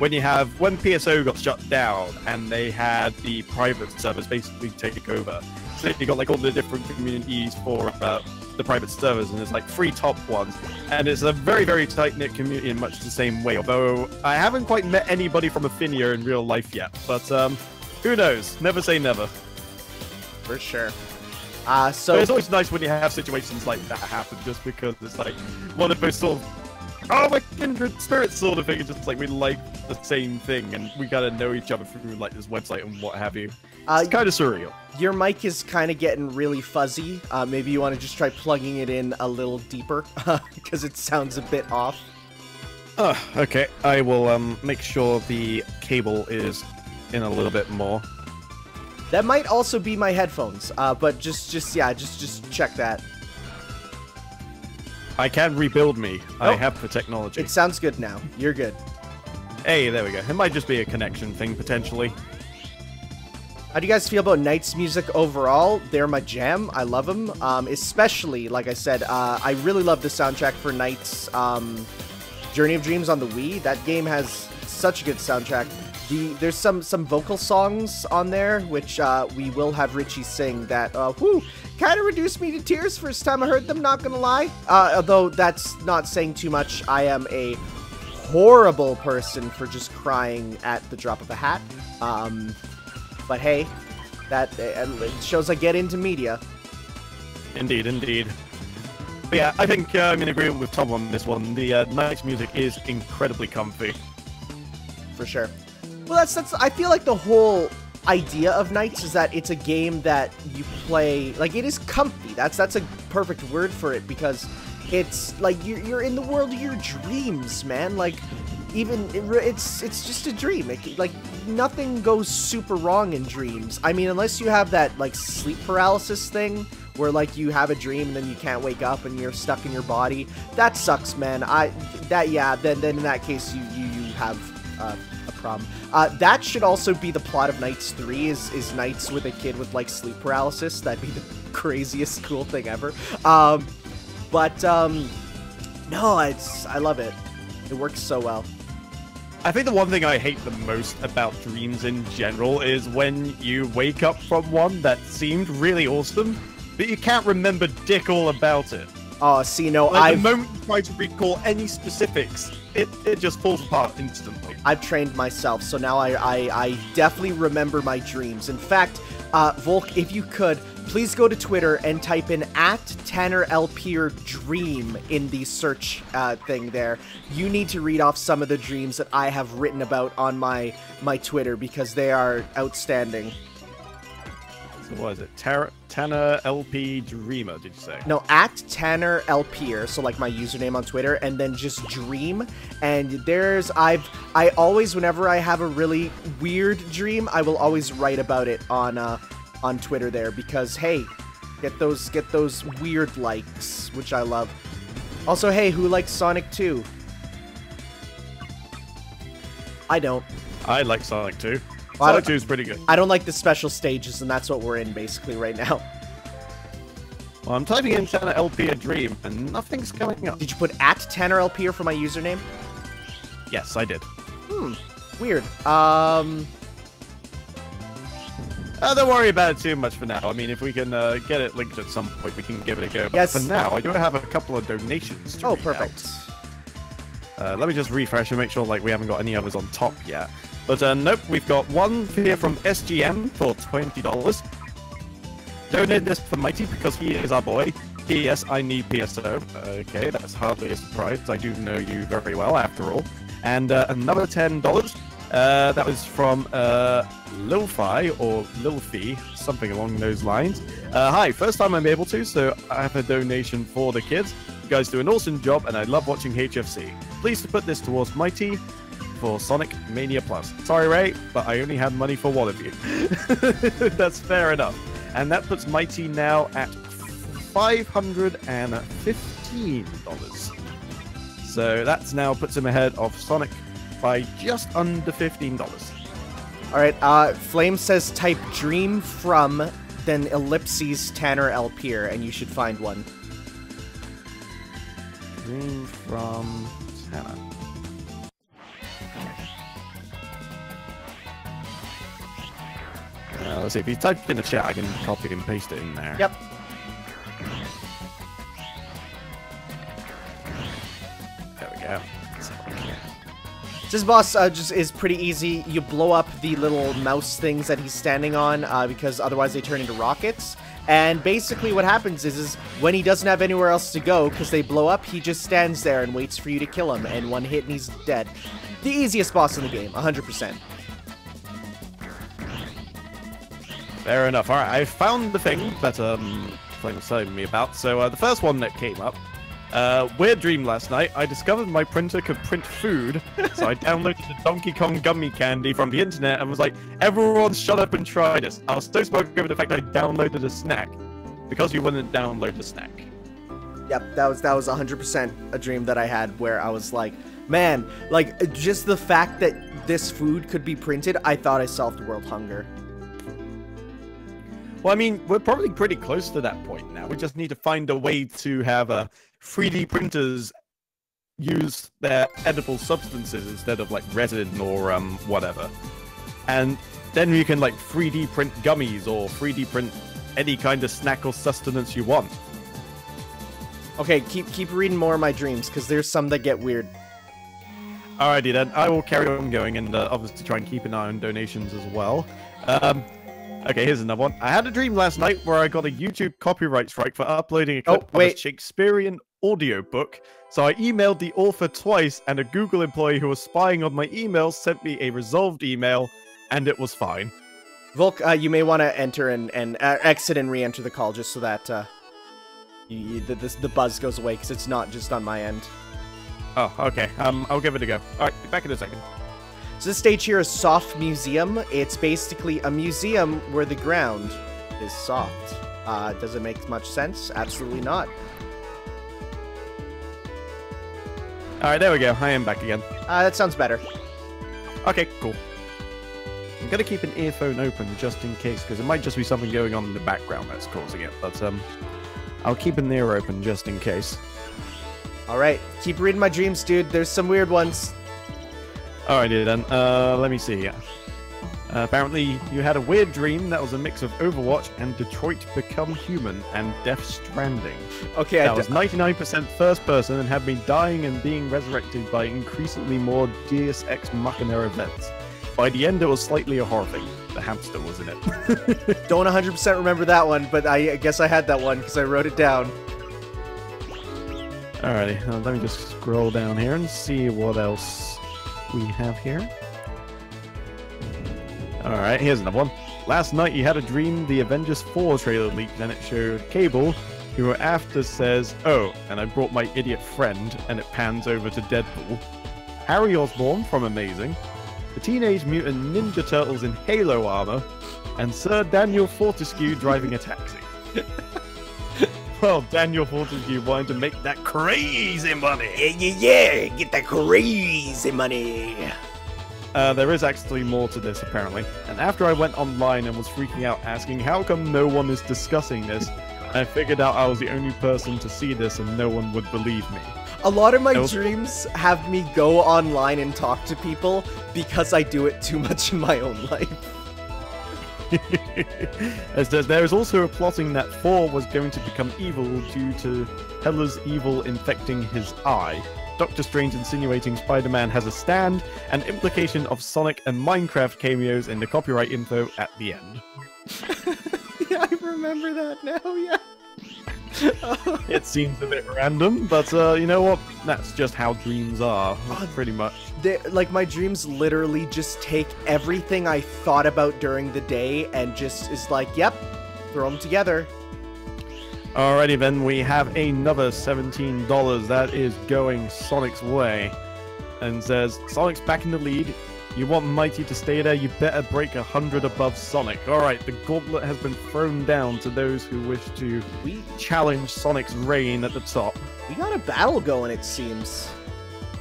PSO got shut down and they had the private servers basically take over. So you got, like, all the different communities for the private servers, and there's like 3 top ones, and it's a very, very tight-knit community in much the same way, although I haven't quite met anybody from Affinia in real life yet, but who knows? Never say never. For sure. But it's always nice when you have situations like that happen, just because it's like one of those sort of, oh, my kindred spirits sort of thing. It's just like we like the same thing, and we gotta know each other through like this website and what have you. It's kind of surreal. Your mic is kind of getting really fuzzy. Maybe you want to just try plugging it in a little deeper, because it sounds a bit off. Okay. I will make sure the cable is in a little bit more. That might also be my headphones, but just check that. I can rebuild me. Oh, I have the technology. It sounds good now. You're good. Hey, there we go. It might just be a connection thing, potentially. How do you guys feel about NiGHTS music overall? They're my jam. I love them. Especially, like I said, I really love the soundtrack for NiGHTS Journey of Dreams on the Wii. That game has such a good soundtrack. There's some vocal songs on there, which we will have Richie sing that, kind of reduced me to tears first time I heard them, not gonna lie. Although that's not saying too much. I am a horrible person for just crying at the drop of a hat. But hey, that shows I get into media. Indeed, indeed. But yeah, I think I'm in agreement with Tom on this one. The NiGHTS music is incredibly comfy. For sure. Well, that's. I feel like the whole idea of NiGHTS is that it's a game that you play, like, it is comfy. That's a perfect word for it, because it's like you're in the world of your dreams, man. Like, it's just a dream. Like, nothing goes super wrong in dreams. I mean, unless you have that, like, sleep paralysis thing where like you have a dream and then you can't wake up and you're stuck in your body. That sucks, man. Then in that case you have a problem. That should also be the plot of NiGHTS 3 is nights with a kid with like sleep paralysis. That'd be the craziest cool thing ever. No, I love it. It works so well. I think the one thing I hate the most about dreams in general is when you wake up from one that seemed really awesome, but you can't remember dick all about it. Oh, see, no, like, the moment you try to recall any specifics, it just falls apart instantly. I've trained myself, so now I definitely remember my dreams. In fact, Volk, if you could, please go to Twitter and type in @TannerLPDream in the search thing there. You need to read off some of the dreams that I have written about on my Twitter because they are outstanding. So what is it? TannerLPDreamer, did you say? No, @TannerLPer, so like my username on Twitter, and then just dream. And there's I always, whenever I have a really weird dream, I will always write about it on Twitter there because hey, get those weird likes, which I love. Also, hey, who likes Sonic 2? I don't. I like Sonic 2. Well, Sonic 2 is pretty good. I don't like the special stages, and that's what we're in basically right now. Well, I'm typing in TannerLPDream, and nothing's coming up. Did you put @TannerLPer for my username? Yes, I did. Weird. Don't worry about it too much for now. I mean, if we can get it linked at some point, we can give it a go. But yes. For now, I do have a couple of donations to read perfect. out. Let me just refresh and make sure like we haven't got any others on top yet. But nope, we've got one here from SGM for $20. Donate this for Mighty because he is our boy. P.S. I need PSO. Okay, that's hardly a surprise. I do know you very well, after all. And another $10. That was from Lilfi or Lilfi, something along those lines. Hi, first time I'm able to, so I have a donation for the kids. You guys do an awesome job, and I love watching HFC. Please to put this towards Mighty for Sonic Mania Plus. Sorry, Ray, but I only had money for one of you. That's fair enough. And that puts Mighty now at $515. So that's now puts him ahead of Sonic by just under $15. Alright, Flame says type dream from, then ellipses TannerLPer, and you should find one. Dream from Tanner. Let's see, if you type it in the chat, I can copy and paste it in there. Yep. There we go. This boss just is pretty easy. You blow up the little mouse things that he's standing on because otherwise they turn into rockets. And basically what happens is when he doesn't have anywhere else to go because they blow up, he just stands there and waits for you to kill him. And one hit and he's dead. The easiest boss in the game, 100%. Fair enough. Alright, I found the thing that Flame was telling me about. So the first one that came up, weird dream last night. I discovered my printer could print food, so I downloaded the Donkey Kong gummy candy from the internet and was like, everyone shut up and try this. I was so smoked over the fact I downloaded a snack, because you wouldn't download a snack. Yep, that was 100% a dream that I had where I was like, man, like, just the fact that this food could be printed, I thought I solved world hunger. Well, I mean, we're probably pretty close to that point now. We just need to find a way to have 3D printers use their edible substances instead of like resin or whatever. And then you can like 3D print gummies or 3D print any kind of snack or sustenance you want. Okay, keep reading more of my dreams because there's some that get weird. Alrighty then, I will carry on going and obviously try and keep an eye on donations as well. Okay, here's another one. I had a dream last night where I got a YouTube copyright strike for uploading a clip of a Shakespearean audiobook. So I emailed the author twice, and a Google employee who was spying on my emails sent me a resolved email, and it was fine. Volk, you may want to enter and exit and re-enter the call just so that the buzz goes away, because it's not just on my end. Oh, okay. I'll give it a go. Alright, be back in a second. So this stage here is Soft Museum. It's basically a museum where the ground is soft. Does it make much sense? Absolutely not. Alright, there we go. I am back again. That sounds better. Okay, cool. I'm gonna keep an earphone open just in case, because it might just be something going on in the background that's causing it. But I'll keep an ear open just in case. Alright, keep reading my dreams, dude. There's some weird ones. Alrighty then, let me see here. Apparently, you had a weird dream that was a mix of Overwatch and Detroit Become Human and Death Stranding. Okay, that was 99% first person and had me dying and being resurrected by increasingly more Deus Ex Machina events. By the end, it was slightly a horror thing. The hamster was in it. Don't 100% remember that one, but I guess I had that one because I wrote it down. Alrighty, let me just scroll down here and see what else we have here. Alright, here's another one. Last night you had a dream the Avengers 4 trailer leaked and it showed Cable, who were after says, "Oh, and I brought my idiot friend," and it pans over to Deadpool. Harry Osborn from Amazing, the Teenage Mutant Ninja Turtles in Halo armor, and Sir Daniel Fortescue driving a taxi. Well, Daniel Fortescue wanted to make that crazy money. Yeah, get that crazy money. There is actually more to this, apparently. And after I went online and was freaking out asking how come no one is discussing this, I figured out I was the only person to see this and no one would believe me. A lot of my dreams have me go online and talk to people because I do it too much in my own life. As there is also a plotting that Thor was going to become evil due to Hela's evil infecting his eye. Doctor Strange insinuating Spider-Man has a stand, and implication of Sonic and Minecraft cameos in the copyright info at the end. Yeah, I remember that now, yeah. It seems a bit random, but you know what? That's just how dreams are, pretty much. Like, my dreams literally just take everything I thought about during the day and just is like, yep, throw them together. Alrighty then, we have another $17 that is going Sonic's way. And says, Sonic's back in the lead. You want Mighty to stay there, you better break 100 above Sonic. Alright, the gauntlet has been thrown down to those who wish to challenge Sonic's reign at the top. We got a battle going, it seems.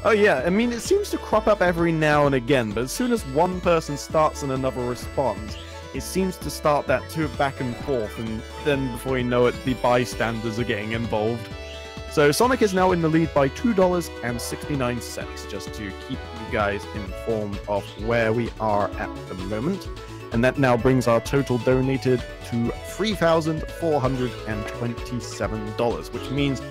Oh yeah, I mean, it seems to crop up every now and again, but as soon as one person starts and another responds, it seems to start that back and forth, and then before you know it, the bystanders are getting involved. So Sonic is now in the lead by $2.69, just to keep you guys informed of where we are at the moment. And that now brings our total donated to $3,427, which means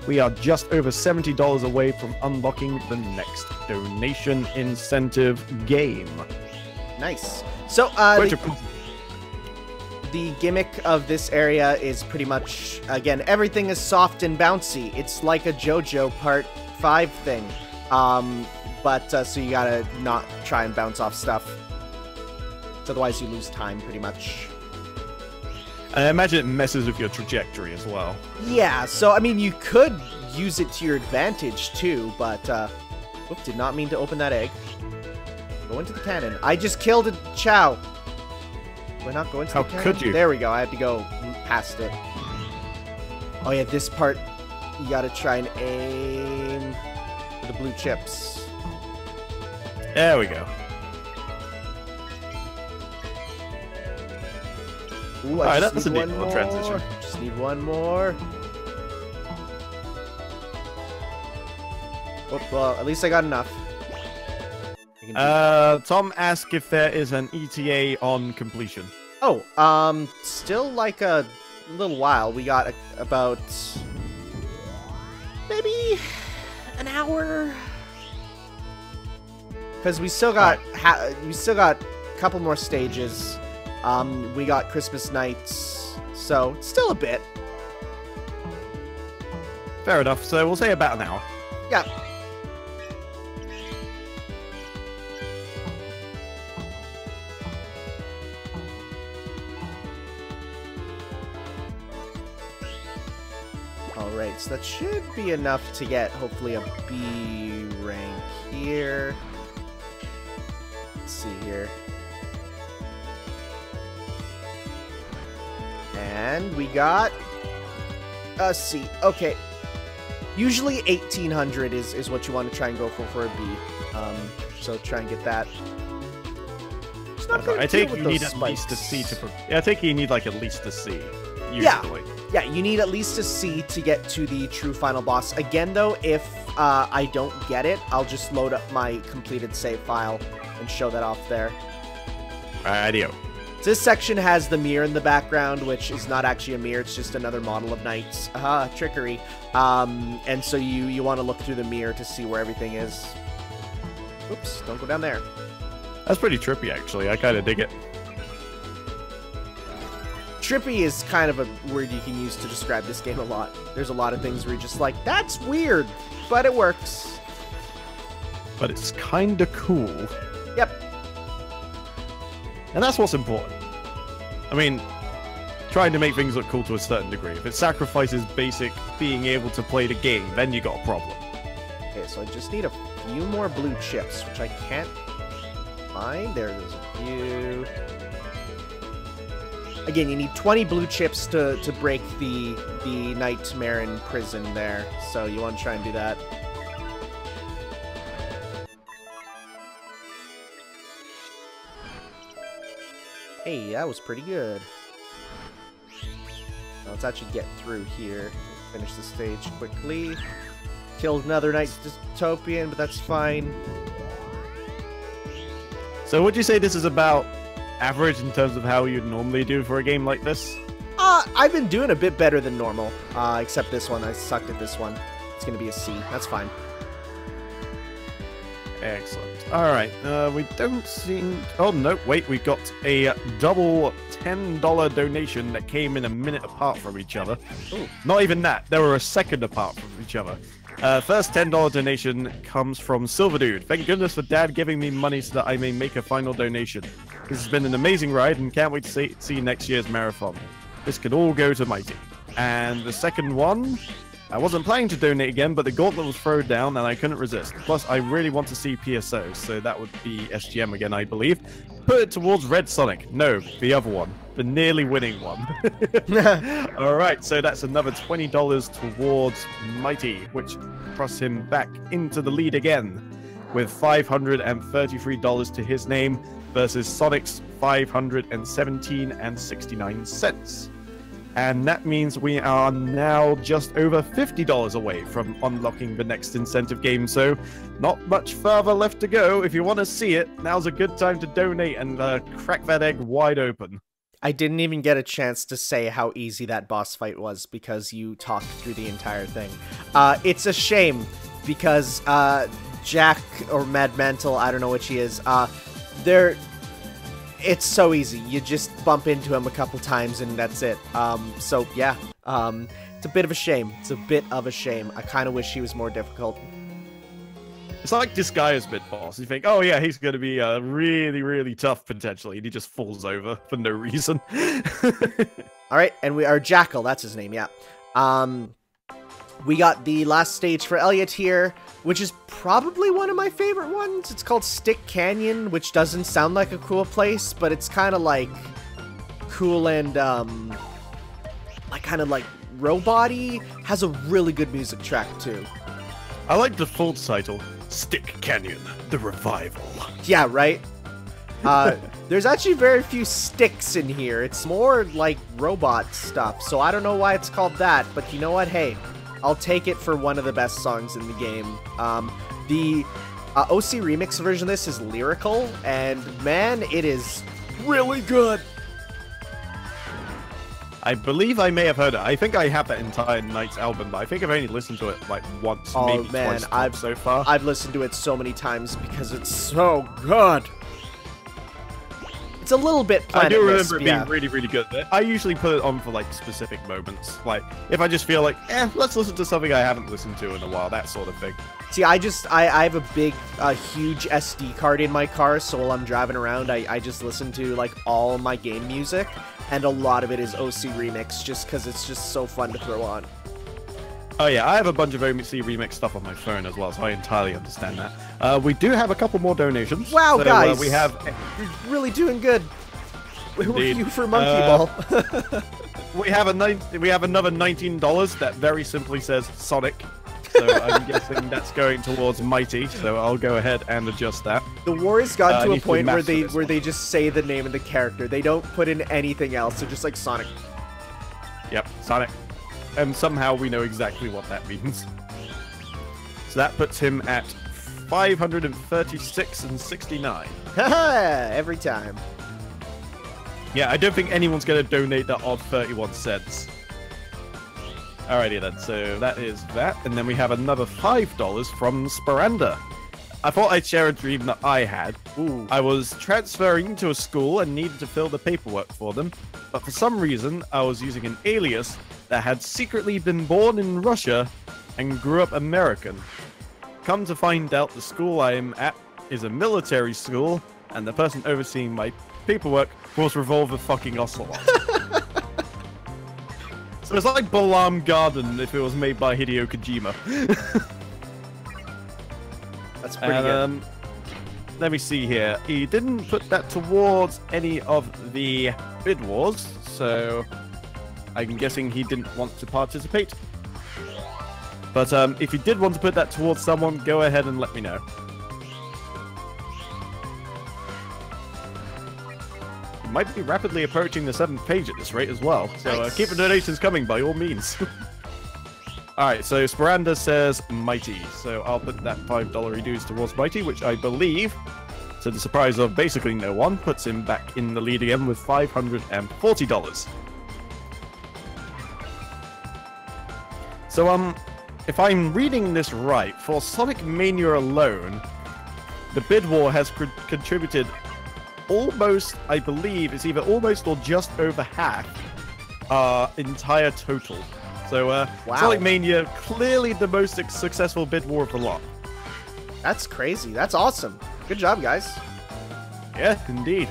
we are just over $70 away from unlocking the next donation incentive game. Nice. So, the gimmick of this area is pretty much, again, everything is soft and bouncy. It's like a JoJo Part 5 thing. So you gotta not try and bounce off stuff. Otherwise you lose time, pretty much. I imagine it messes with your trajectory as well. Yeah, so, I mean, you could use it to your advantage, too, but, Oop, did not mean to open that egg. Go into the cannon. I just killed a Chow. Do I not go into the cannon? How could you? There we go. I have to go past it. Oh, yeah, this part, you gotta try and aim for the blue chips. There we go. Ooh, Alright, that's a neat little transition. Just need one more. Oh, well, at least I got enough. Tom asked if there is an ETA on completion. Oh, still like a little while. We got about maybe an hour, because we still got a couple more stages. We got Christmas nights, so still a bit. Fair enough. So we'll say about an hour. Yeah. Alright, so that should be enough to get, hopefully, a B rank here. Let's see here. And we got a C. Okay. Usually 1800 is what you want to try and go for a B. So try and get that. I take you need at least a C to. I take you need like at least a C. Usually. Yeah, you need at least a C to get to the true final boss. Again, though, if I don't get it, I'll just load up my completed save file and show that off there. Ideo. So this section has the mirror in the background, which is not actually a mirror, it's just another model of knights. Aha, trickery. And so you want to look through the mirror to see where everything is. Oops, don't go down there. That's pretty trippy, actually. I kind of dig it. Trippy is kind of a word you can use to describe this game a lot. There's a lot of things where you're just like, that's weird, but it works. But it's kind of cool. Yep. And that's what's important. I mean, trying to make things look cool to a certain degree. If it sacrifices basic being able to play the game, then you got a problem. Okay, so I just need a few more blue chips, which I can't find. There's a few. Again, you need 20 blue chips to break the Nightmare in prison there. So you want to try and do that. Hey, that was pretty good. Now let's actually get through here. Finish the stage quickly. Killed another Night Dystopian, but that's fine. So would you say this is about average in terms of how you'd normally do for a game like this? I've been doing a bit better than normal. Except this one. I sucked at this one. It's going to be a C. That's fine. Excellent. Alright, we don't seem... Oh, no, wait, we got a double $10 donation that came in a minute apart from each other. Ooh. Not even that, they were a second apart from each other. First $10 donation comes from Silver Dude. Thank goodness for Dad giving me money so that I may make a final donation. This has been an amazing ride and can't wait to see next year's marathon. This could all go to Mighty. And the second one... I wasn't planning to donate again, but the gauntlet was thrown down and I couldn't resist. Plus, I really want to see PSO, so that would be SGM again, I believe. Put it towards Red Sonic. No, the other one. The nearly winning one. Alright, so that's another $20 towards Mighty, which thrusts him back into the lead again, with $533 to his name versus Sonic's $517.69. And that means we are now just over $50 away from unlocking the next incentive game, so not much further left to go. If you want to see it, now's a good time to donate and crack that egg wide open. I didn't even get a chance to say how easy that boss fight was because you talked through the entire thing. It's a shame because Jack or Mad Mantle, I don't know which he is, it's so easy. You just bump into him a couple times and that's it. So yeah, it's a bit of a shame. It's a bit of a shame. I kind of wish he was more difficult. It's like this guy is mid-boss. You think, oh yeah, he's going to be really, really tough potentially, and he just falls over for no reason. All right, and we are Jackal. That's his name. Yeah. We got the last stage for Elliot here, which is probably one of my favorite ones. It's called Stick Canyon, which doesn't sound like a cool place, but it's kind of like cool and kind of like robot-y. Has a really good music track too. I like the full title, Stick Canyon, the Revival. Yeah, right? There's actually very few sticks in here. It's more like robot stuff, so I don't know why it's called that, but you know what? Hey, I'll take it for one of the best songs in the game. The OC remix version of this is lyrical, and man, it is really good. I believe I may have heard it. I think I have that entire Night's album, but I think I've only listened to it like once, maybe twice so far. I've listened to it so many times because it's so good. It's a little bit I do remember it being really, really good. I usually put it on for like specific moments. Like if I just feel like, let's listen to something I haven't listened to in a while, that sort of thing. See, I have a huge SD card in my car, so while I'm driving around, I just listen to like all my game music, and a lot of it is OC remix, just because it's just so fun to throw on. Oh yeah, I have a bunch of OC remix stuff on my phone as well, so I entirely understand that. We do have a couple more donations. Wow, so, guys! You're really doing good. Where were you for Monkey Ball? we have another $19 that very simply says Sonic. So I'm guessing that's going towards Mighty. So I'll go ahead and adjust that. The war has gotten to a point where they they just say the name of the character. They don't put in anything else. They're just like Sonic. Yep, Sonic. And somehow we know exactly what that means. So that puts him at 536.69. Haha, every time. Yeah, I don't think anyone's going to donate that odd 31 cents. Alrighty then, so that is that. And then we have another $5 from Sparanda. I thought I'd share a dream that I had. Ooh. I was transferring to a school and needed to fill the paperwork for them. But for some reason, I was using an alias that had secretly been born in Russia and grew up American. Come to find out, the school I am at is a military school, and the person overseeing my paperwork was Revolver fucking Ocelot. So it's like Balam Garden if it was made by Hideo Kojima. That's pretty good. Let me see here. He didn't put that towards any of the bid wars, so I'm guessing he didn't want to participate. But if you did want to put that towards someone, go ahead and let me know. You might be rapidly approaching the 7th page at this rate as well. So Nice. Keep the donations coming by all means. Alright, so Sparanda says Mighty. So I'll put that $5 he dues towards Mighty, which I believe, to the surprise of basically no one, puts him back in the lead again with $540. So, if I'm reading this right, for Sonic Mania alone, the bid war has contributed almost, I believe, it's either almost or just over half our entire total. So, Wow. Sonic Mania, clearly the most successful bid war of the lot. That's crazy. That's awesome. Good job, guys. Yeah, indeed.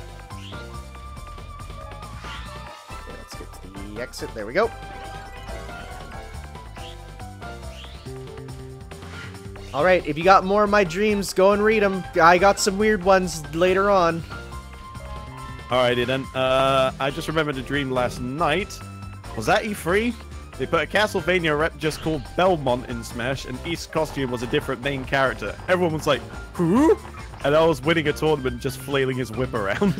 Okay, let's get to the exit. There we go. Alright, if you got more of my dreams, go and read them. I got some weird ones later on. Alrighty then, I just remembered a dream last night. Was that E3? They put a Castlevania rep just called Belmont in Smash, and each costume was a different main character. Everyone was like, who? And I was winning a tournament just flailing his whip around.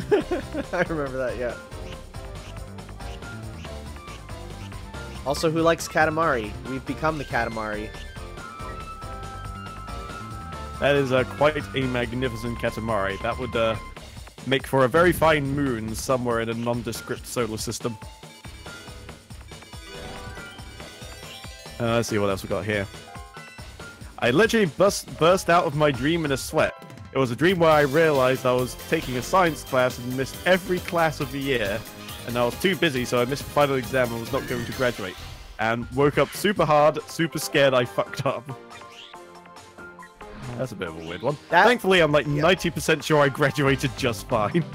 I remember that, yeah. Also, who likes Katamari? We've become the Katamari. That is quite a magnificent Katamari. That would make for a very fine moon somewhere in a nondescript solar system. Let's see what else we got here. I literally burst out of my dream in a sweat. It was a dream where I realized I was taking a science class and missed every class of the year. And I was too busy, so I missed the final exam and was not going to graduate. And woke up super hard, super scared I fucked up. That's a bit of a weird one. Thankfully, I'm like 90% sure I graduated just fine.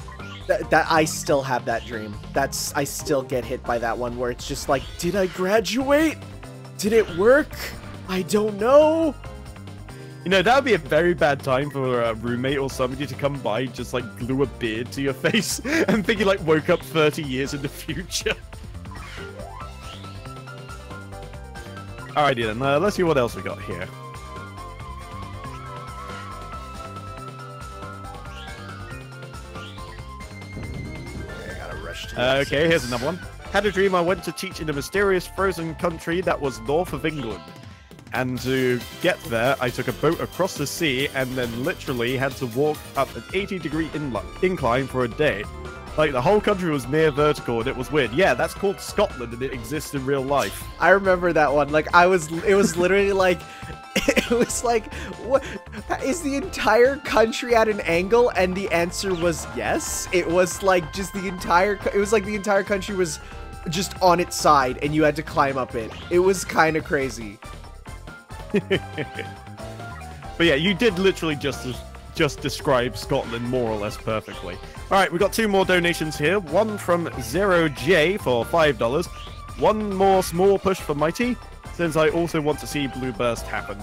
That I still have that dream. I still get hit by that one where it's just like, did I graduate? Did it work? I don't know. You know, that would be a very bad time for a roommate or somebody to come by, just like glue a beard to your face and think you like woke up 30 years in the future. Alrighty then, let's see what else we got here. Okay, here's another one. Had a dream I went to teach in a mysterious frozen country that was north of England. And to get there, I took a boat across the sea and then literally had to walk up an 80-degree incline for a day. Like, the whole country was near vertical and it was weird. Yeah, that's called Scotland and it exists in real life. I remember that one. Like, it was literally like, it was like, what, is the entire country at an angle? And the answer was yes. It was like just the entire country was just on its side and you had to climb up it. It was kind of crazy. But yeah, you did literally just describe Scotland more or less perfectly. Alright, we got two more donations here. One from 0J for $5. One more small push for Mighty, since I also want to see Blue Burst happen.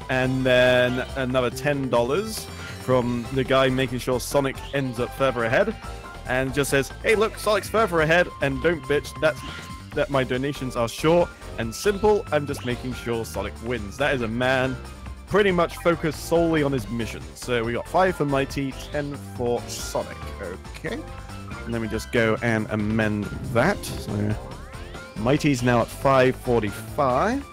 And then another $10 from the guy making sure Sonic ends up further ahead. And just says, hey look, Sonic's further ahead, and don't bitch, that my donations are short and simple. I'm just making sure Sonic wins. That is a man pretty much focused solely on his mission. So we got 5 for Mighty, 10 for Sonic. Okay. And then we just go and amend that. So Mighty's now at 545.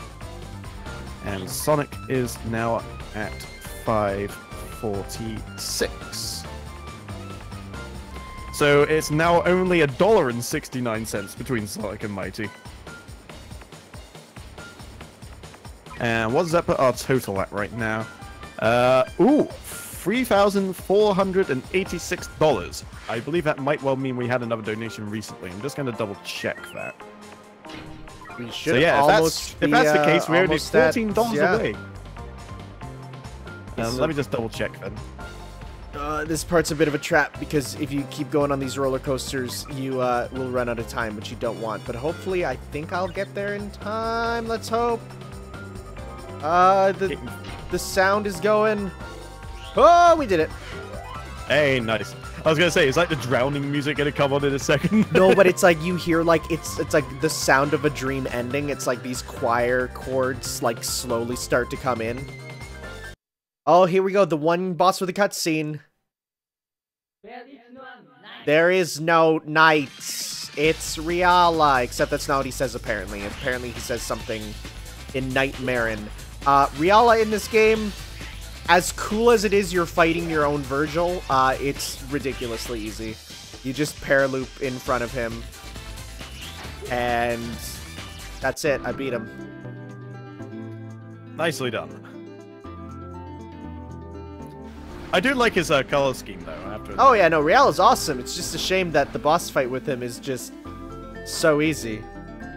And Sonic is now at 546. So it's now only $1.69 between Sonic and Mighty. And what does that put our total at right now? $3,486. I believe that might well mean we had another donation recently. I'm just going to double check that. We should so yeah, almost if that's the case, we're only $14 away. Let me just double check then. This part's a bit of a trap because if you keep going on these roller coasters, you will run out of time, which you don't want. But hopefully, I think I'll get there in time. Let's hope. The sound is going. Oh, we did it. Hey, nice. I was gonna say, is like the drowning music gonna come on in a second? No, but it's like you hear like it's like the sound of a dream ending. It's like these choir chords like slowly start to come in. Oh, here we go. The one boss with a cutscene. There is no knights. It's Riala, except that's not what he says apparently. Apparently he says something in Nightmarin. Riala in this game, as cool as it is you're fighting your own Virgil, it's ridiculously easy. You just paraloop in front of him. And that's it. I beat him. Nicely done. I do like his color scheme, though. I have to admit. Oh, yeah, no, Riala's awesome. It's just a shame that the boss fight with him is just so easy.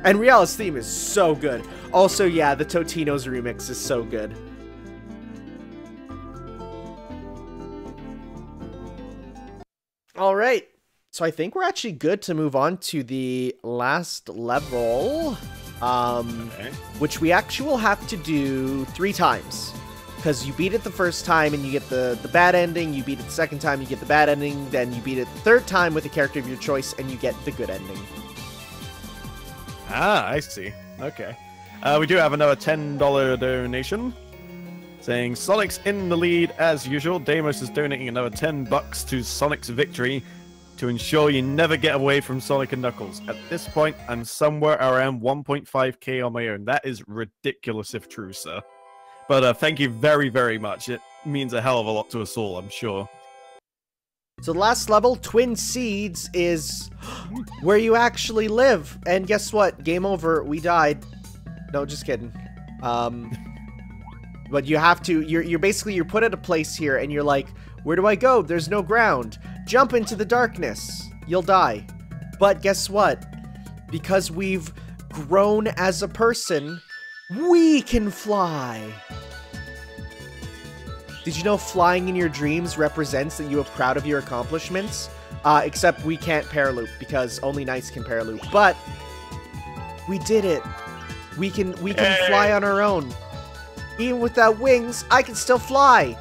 And Riala's theme is so good. Also, yeah, the Totino's remix is so good. All right. So I think we're actually good to move on to the last level, which we actually will have to do 3 times. Because you beat it the first time and you get the bad ending, you beat it the second time, you get the bad ending, then you beat it the third time with a character of your choice and you get the good ending. Ah, I see. Okay. We do have another $10 donation. Saying, Sonic's in the lead as usual. Deimos is donating another $10 to Sonic's victory to ensure you never get away from Sonic and Knuckles. At this point, I'm somewhere around 1.5k on my own. That is ridiculous if true, sir. But thank you very, very much. It means a hell of a lot to us all, I'm sure. So the last level, Twin Seeds, is where you actually live. And guess what? Game over. We died. No, just kidding. But you have to, you're basically, you're put at a place here and you're like, where do I go? There's no ground. Jump into the darkness. You'll die. But guess what? Because we've grown as a person, we can fly. Did you know flying in your dreams represents that you are proud of your accomplishments? Except we can't paraloop because only knights can paraloop. But we did it. We can fly on our own. Even without wings, I can still fly.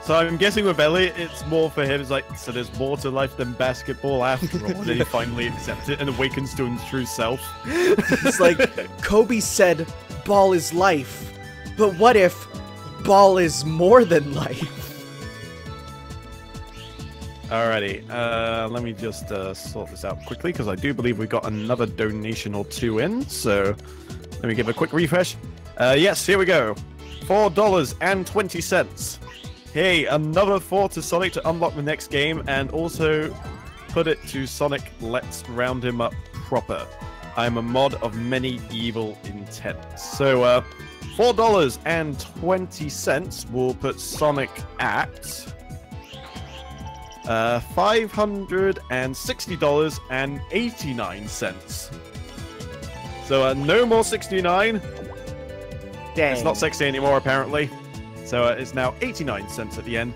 So I'm guessing with Elliot, it's more for him. It's like, so there's more to life than basketball after all. Then he finally accepts it and awakens to his true self. It's like, Kobe said, ball is life. But what if ball is more than life? Alrighty, let me just sort this out quickly, because I do believe we got another donation or 2 in. So let me give a quick refresh. Yes, here we go. $4.20. Hey, another 4 to Sonic to unlock the next game, and also put it to Sonic, let's round him up proper. I'm a mod of many evil intents. So, $4.20 will put Sonic at $560.89. So, no more 69. Dang. It's not 60 anymore, apparently. So it's now 89 cents at the end.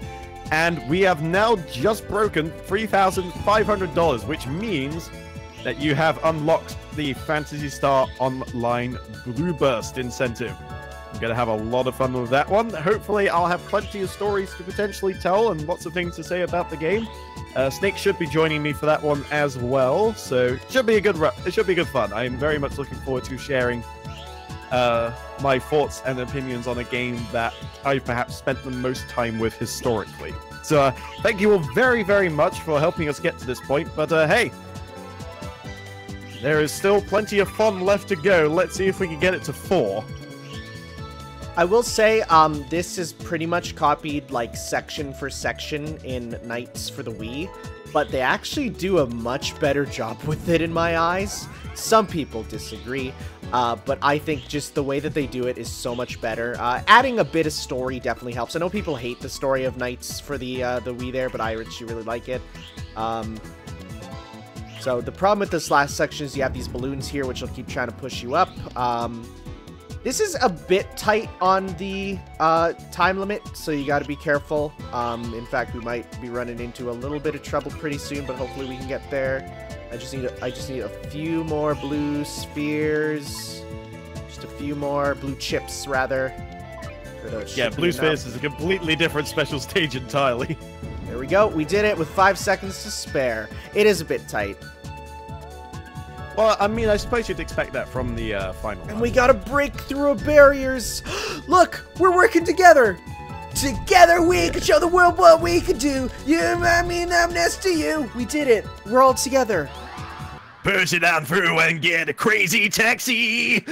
And we have now just broken $3,500, which means that you have unlocked the Phantasy Star Online Blue Burst incentive. I'm going to have a lot of fun with that one. Hopefully, I'll have plenty of stories to potentially tell and lots of things to say about the game. Snake should be joining me for that one as well, so it should be a good fun. I am very much looking forward to sharing my thoughts and opinions on a game that I perhaps spent the most time with historically. So thank you all very, very much for helping us get to this point. But hey, there is still plenty of fun left to go. Let's see if we can get it to 4. I will say, this is pretty much copied, like, section for section in NiGHTS for the Wii, but they actually do a much better job with it in my eyes. Some people disagree, but I think just the way that they do it is so much better. Adding a bit of story definitely helps. I know people hate the story of NiGHTS for the Wii there, but I actually really like it. So the problem with this last section is you have these balloons here, which will keep trying to push you up. This is a bit tight on the time limit, so you got to be careful. In fact, we might be running into a little bit of trouble pretty soon, but hopefully we can get there. I just need a few more blue spheres, just a few more blue chips, rather. Yeah, blue spheres is a completely different special stage entirely. There we go. We did it with 5 seconds to spare. It is a bit tight. Well, I mean, I suppose you'd expect that from the final one. And we gotta break through barriers. Look, we're working together. Together we can show the world what we can do. You, I mean, I'm next to you. We did it. We're all together. Push it on through and get a crazy taxi.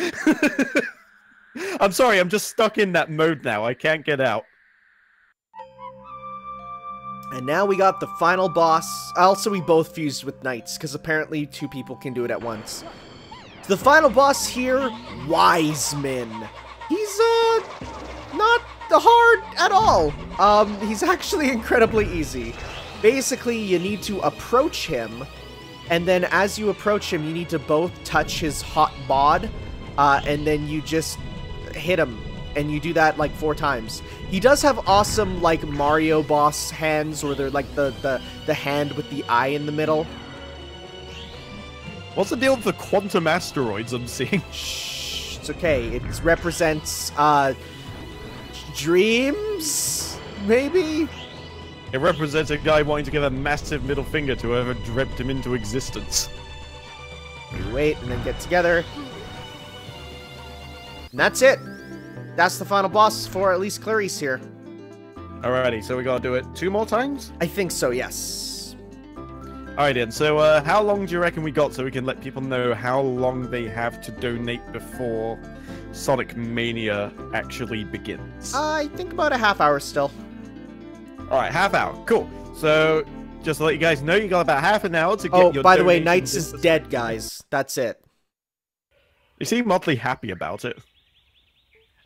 I'm sorry, I'm just stuck in that mode now. I can't get out. And now we got the final boss. Also, we both fused with NiGHTS, because apparently 2 people can do it at once. The final boss here, Wiseman. He's, not hard at all. He's actually incredibly easy. Basically, you need to approach him, and then as you approach him, you need to both touch his hot bod, and then you just hit him. And you do that like 4 times. He does have awesome like Mario boss hands, where they're like the hand with the eye in the middle. What's the deal with the quantum asteroids I'm seeing? Shh, it's okay. It represents dreams, maybe? It represents a guy wanting to give a massive middle finger to whoever dreamt him into existence. We wait and then get together. And that's it. That's the final boss for at least Clarice here. Alrighty, so we gotta do it 2 more times? I think so, yes. Alright then, so how long do you reckon we got so we can let people know how long they have to donate before Sonic Mania actually begins? I think about a half hour still. Alright, half hour. Cool. So, just to let you guys know, you got about half an hour to get your Oh, by the way, donations NiGHTS is dead, guys. That's it. You seem oddly happy about it.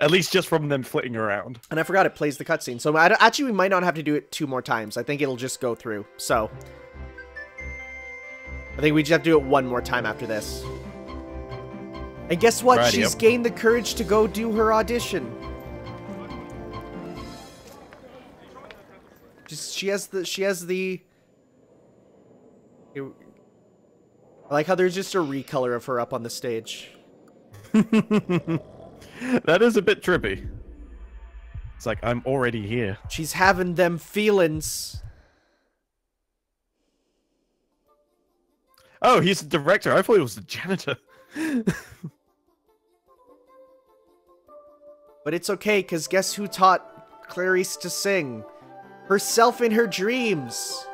At least just from them flitting around. And I forgot it plays the cutscene. So actually, we might not have to do it 2 more times. I think it'll just go through. So I think we just have to do it 1 more time after this. And guess what? Right, She's gained the courage to go do her audition. She has the. I like how there's just a recolor of her up on the stage. That is a bit trippy. It's like, I'm already here. She's having them feelings. Oh, he's the director. I thought he was the janitor. But it's okay, because guess who taught Clarice to sing? Herself in her dreams.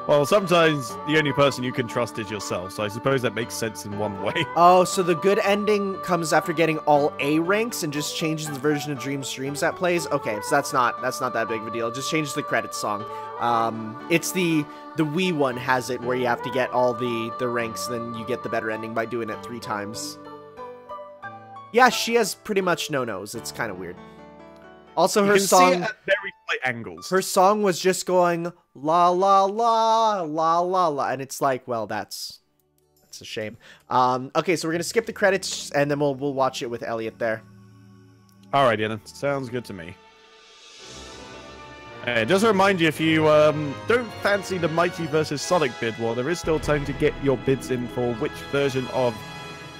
Well, sometimes the only person you can trust is yourself, so I suppose that makes sense in one way. Oh, so the good ending comes after getting all A ranks and just changes the version of Dreams that plays? Okay, so that's not that big of a deal. It just changes the credits song. It's the Wii one has it where you have to get all the ranks, then you get the better ending by doing it 3 times. Yeah, she has pretty much no-nos. It's kind of weird. Also, her song... see it at very slight angles. Her song was just going la la la la la la, and it's like, well, that's a shame. Okay, so we're gonna skip the credits, and then we'll watch it with Elliot there. Alright, then. Sounds good to me. And just a reminder, if you don't fancy the Mighty vs. Sonic bid war, there is still time to get your bids in for which version of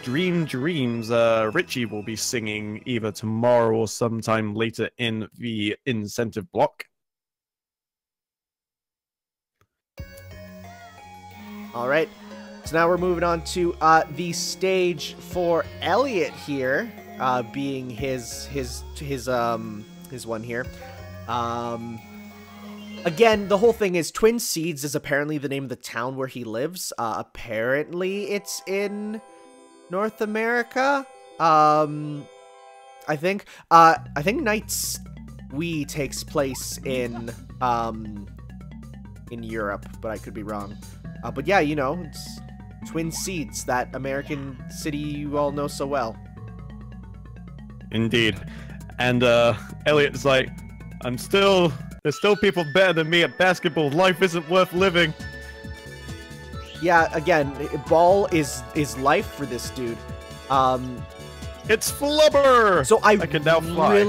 Dream Dreams, Richie will be singing either tomorrow or sometime later in the incentive block. All right. So now we're moving on to the stage for Elliot here, being his one here. Again, the whole thing is Twin Seeds is apparently the name of the town where he lives. Apparently it's in North America. I think Night's Wii takes place in Europe, but I could be wrong. But yeah, you know, it's Twin Seeds, that American city you all know so well. Indeed. And Elliot's like, there's still people better than me at basketball. Life isn't worth living. Yeah, again, ball is life for this dude. It's flubber! So I can now fly.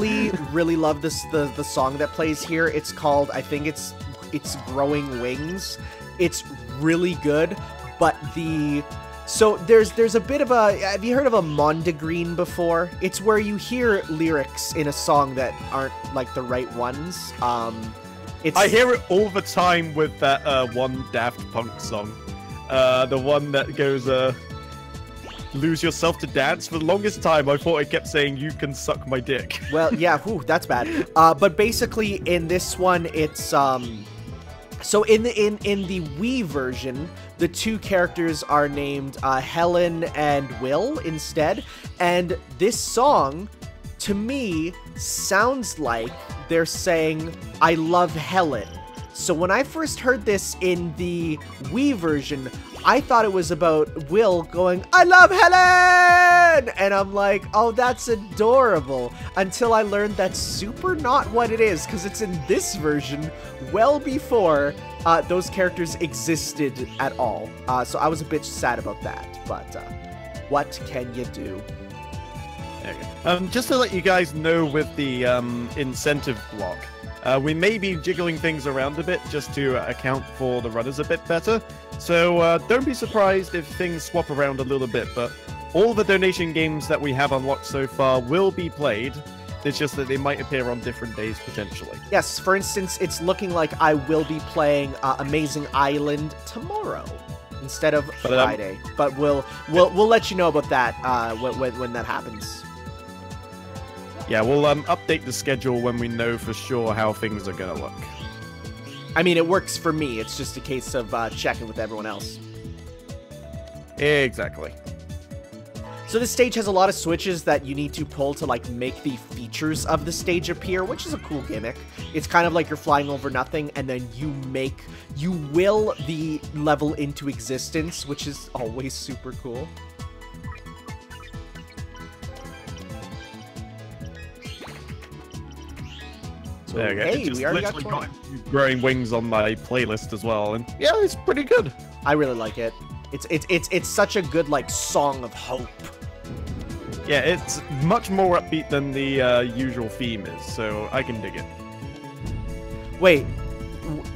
really love this the song that plays here. It's called, I think it's Growing Wings. It's really good, but so there's a bit of a, have you heard of a mondegreen before? It's where you hear lyrics in a song that aren't like the right ones. I hear it all the time with that one Daft Punk song. The one that goes, lose yourself to dance. For the longest time, I thought it kept saying, you can suck my dick. Well, yeah, whew, that's bad. But basically, in this one, it's, so in the Wii version, the two characters are named Helen and Will instead. And this song, to me, sounds like they're saying, I love Helen. So when I first heard this in the Wii version, I thought it was about Will going, I love Helen! And I'm like, oh, that's adorable. Until I learned that's super not what it is, because it's in this version well before those characters existed at all. So I was a bit sad about that, but what can you do? Okay. Just to let you guys know with the incentive block, we may be jiggling things around a bit just to account for the runners a bit better. So don't be surprised if things swap around a little bit, but all the donation games that we have unlocked so far will be played. It's just that they might appear on different days potentially. Yes, for instance, it's looking like I will be playing Amazing Island tomorrow instead of Friday. But we'll let you know about that when that happens. Yeah, we'll update the schedule when we know for sure how things are gonna look. I mean, it works for me. It's just a case of checking with everyone else. Exactly. So this stage has a lot of switches that you need to pull to like make the features of the stage appear, which is a cool gimmick. It's kind of like you're flying over nothing, and then you will the level into existence, which is always super cool. So, there you go. Hey, we already got Growing Wings on my playlist as well, and yeah, it's pretty good. I really like it. It's such a good like song of hope. Yeah, it's much more upbeat than the usual theme is, so I can dig it. Wait,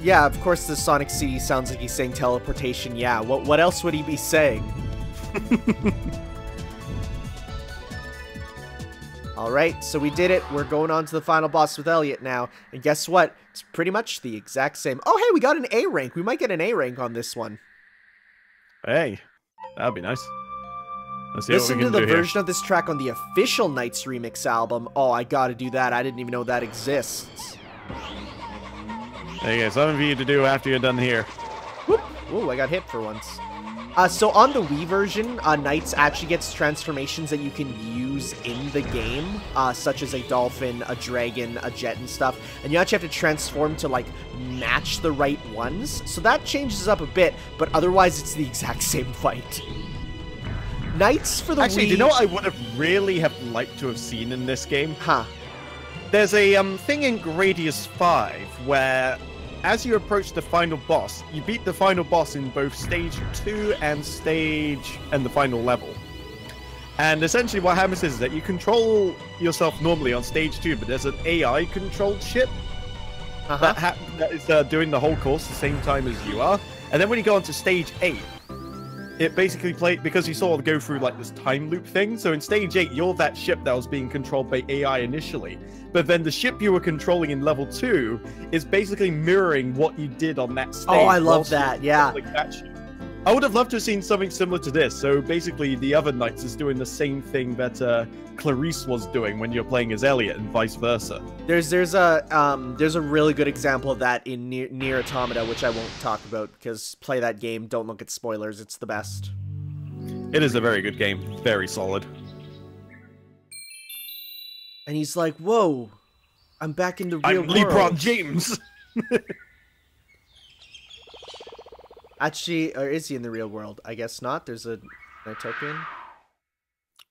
yeah, of course the Sonic C sounds like he's saying teleportation. Yeah, what else would he be saying? Alright, so we did it. We're going on to the final boss with Elliot now. And guess what? It's pretty much the exact same. Oh, hey, we got an A rank. We might get an A rank on this one. Hey, that'd be nice. Let's see Listen what we can to the do version of this track on the official NiGHTS Remix album. Oh, I gotta do that. I didn't even know that exists. There you go. Something for you to do after you're done here. Whoop. Ooh, I got hit for once. So on the Wii version, NiGHTS actually gets transformations that you can use in the game, such as a dolphin, a dragon, a jet, and stuff. And you actually have to transform to, like, match the right ones. So that changes up a bit, but otherwise it's the exact same fight. NiGHTS for the Wii... Actually, do you know what I would have really liked to have seen in this game? Huh. There's a thing in Gradius 5 where... as you approach the final boss, you beat the final boss in both Stage 2 and the final level. And essentially what happens is that you control yourself normally on Stage 2, but there's an AI-controlled ship that is doing the whole course the same time as you are. And then when you go on to Stage 8, it basically played because you sort of go through like this time loop thing. So in stage 8, you're that ship that was being controlled by AI initially, but then the ship you were controlling in level 2 is basically mirroring what you did on that stage. Oh, I love that. Yeah. That ship. I would have loved to have seen something similar to this. So basically, the other knights is doing the same thing that Clarice was doing when you're playing as Elliot, and vice versa. There's a really good example of that in Nier Automata, which I won't talk about because play that game. Don't look at spoilers. It's the best. It is a very good game. Very solid. And he's like, "Whoa, I'm back in the real world." I'm LeBron James. Actually, or is he in the real world? I guess not. There's a Utopian.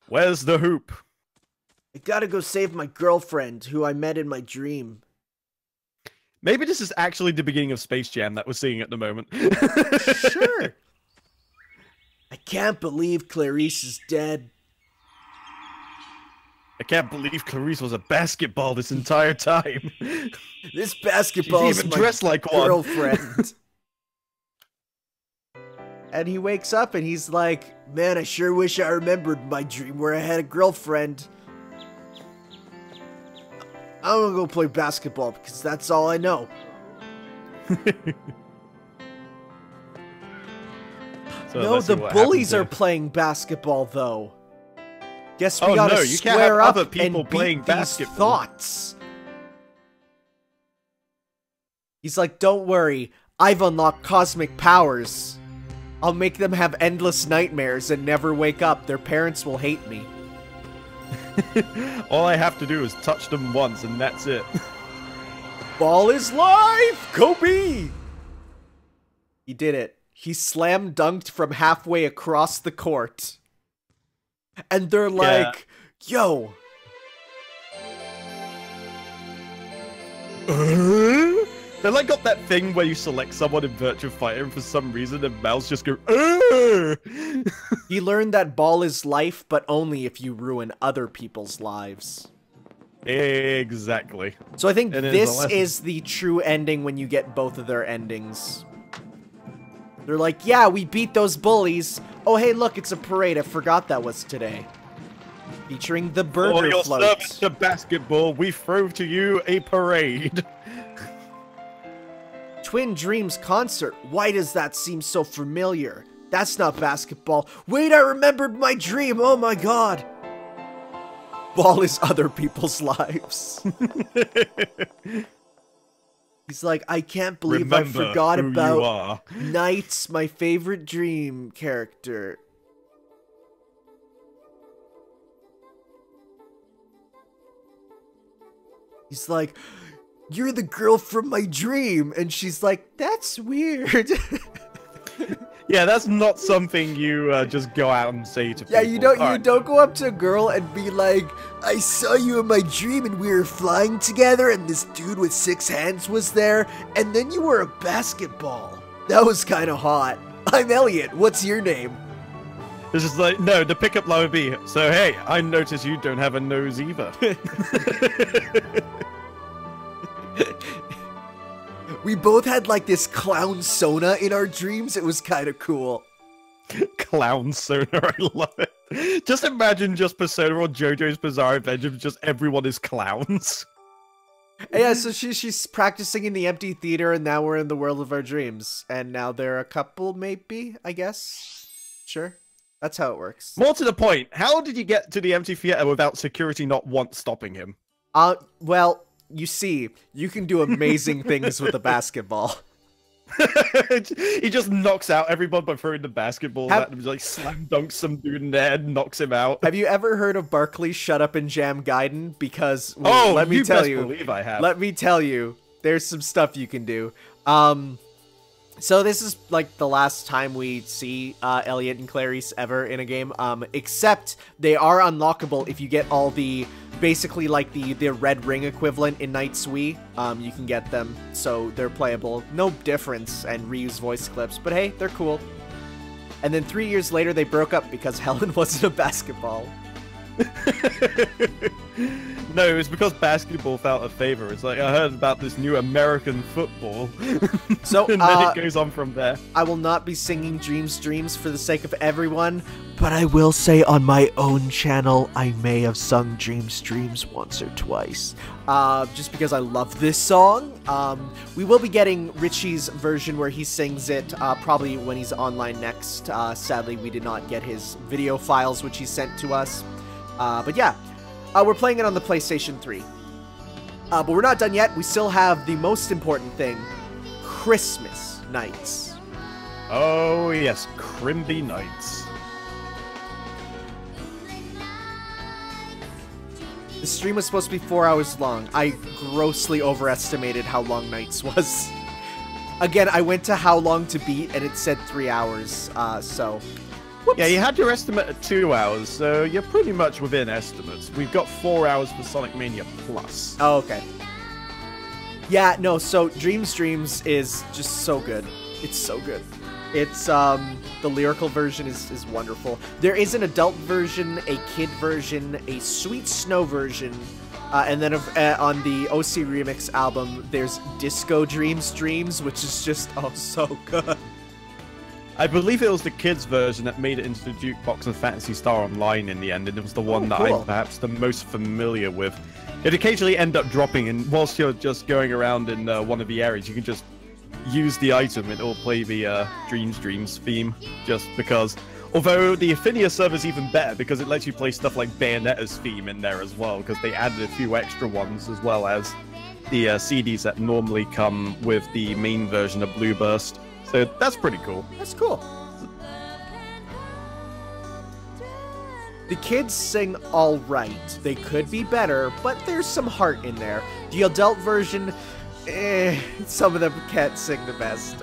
Where's the hoop? I gotta go save my girlfriend, who I met in my dream. Maybe this is actually the beginning of Space Jam that we're seeing at the moment. Sure. I can't believe Clarice is dead. I can't believe Clarice was a basketball this entire time. This basketball is even my dressed like one. girlfriend. And he wakes up and he's like, "Man, I sure wish I remembered my dream where I had a girlfriend. I'm gonna go play basketball because that's all I know." So no, the bullies are playing basketball though. Guess we gotta you can't have square up other people and playing beat these basketball. thoughts. He's like, "Don't worry, I've unlocked cosmic powers. I'll make them have endless nightmares and never wake up. Their parents will hate me." All I have to do is touch them once, and that's it. Ball is life, Kobe! He did it. He slam dunked from halfway across the court. And they're like, "Yo. They like got that thing where you select someone in Virtua Fighter and for some reason the mouse just go "Arr!" He learned that ball is life, but only if you ruin other people's lives. Exactly. So I think And this is the true ending when you get both of their endings. They're like, "Yeah, we beat those bullies. Oh, hey, look, it's a parade. I forgot that was today." Featuring the burger For your float. service to basketball, we throw to you a parade. Twin Dreams concert. Why does that seem so familiar? That's not basketball. Wait, I remembered my dream. Oh my god. Ball is other people's lives. He's like, "I can't believe I forgot about Knight's my favorite dream character." He's like, "You're the girl from my dream." And she's like, "That's weird." Yeah, that's not something you just go out and say to people. Yeah, you don't go up to a girl and be like, "I saw you in my dream and we were flying together and this dude with 6 hands was there and then you were a basketball. That was kind of hot. I'm Elliot. What's your name?" It's just like, no, the pickup line would be, "So hey, I notice you don't have a nose either." We both had like this clown Sona in our dreams. It was kind of cool. Clown Sona, I love it. Just imagine just Persona or JoJo's Bizarre Adventure, just everyone is clowns. Yeah, so she's practicing in the empty theater and now we're in the world of our dreams. And now they're a couple, maybe, I guess. Sure. That's how it works. More to the point, how did you get to the empty theater without security not once stopping him? Well, you see, you can do amazing things with a basketball. He just knocks out everyone by throwing the basketball at him, like slam dunks some dude in the head, knocks him out. Have you ever heard of Barkley's Shut Up and Jam Gaiden? Because let me tell you, believe I have. Let me tell you, there's some stuff you can do. So this is like the last time we see Elliot and Clarice ever in a game, except they are unlockable if you get all the, basically like the red ring equivalent in Knight's Wii. You can get them, so they're playable. No difference, and reuse voice clips, but hey, they're cool. And then 3 years later, they broke up because Helen wasn't a basketball. No, it was because basketball fell out of favor. It's like I heard about this new American football. So and then it goes on from there. I will not be singing Dreams Dreams for the sake of everyone, but I will say on my own channel I may have sung Dreams Dreams once or twice. Just because I love this song. We will be getting Richie's version where he sings it probably when he's online next. Sadly, we did not get his video files which he sent to us. But yeah. We're playing it on the PlayStation 3. But we're not done yet. We still have the most important thing, Christmas nights. Oh, yes. Crimby nights. The stream was supposed to be 4 hours long. I grossly overestimated how long nights was. Again, I went to how long to beat, and it said 3 hours, so... Whoops. Yeah, you had your estimate at 2 hours, so you're pretty much within estimates. We've got 4 hours for Sonic Mania Plus. Oh, okay. Yeah, no, so Dreams Dreams is just so good. It's so good. It's, the lyrical version is wonderful. There is an adult version, a kid version, a Sweet Snow version, and then on the OC Remix album, there's Disco Dreams Dreams, which is just, oh, so good. I believe it was the kids' version that made it into the Jukebox and Phantasy Star Online in the end, and it was the one that I'm perhaps the most familiar with. It occasionally end up dropping, and whilst you're just going around in one of the areas, you can just use the item and it'll play the Dreams Dreams theme, just because. Although the Affinia server's even better because it lets you play stuff like Bayonetta's theme in there as well, because they added a few extra ones as well as the CDs that normally come with the main version of Blue Burst. So that's pretty cool. That's cool. The kids sing all right. They could be better, but there's some heart in there. The adult version, some of them can't sing the best.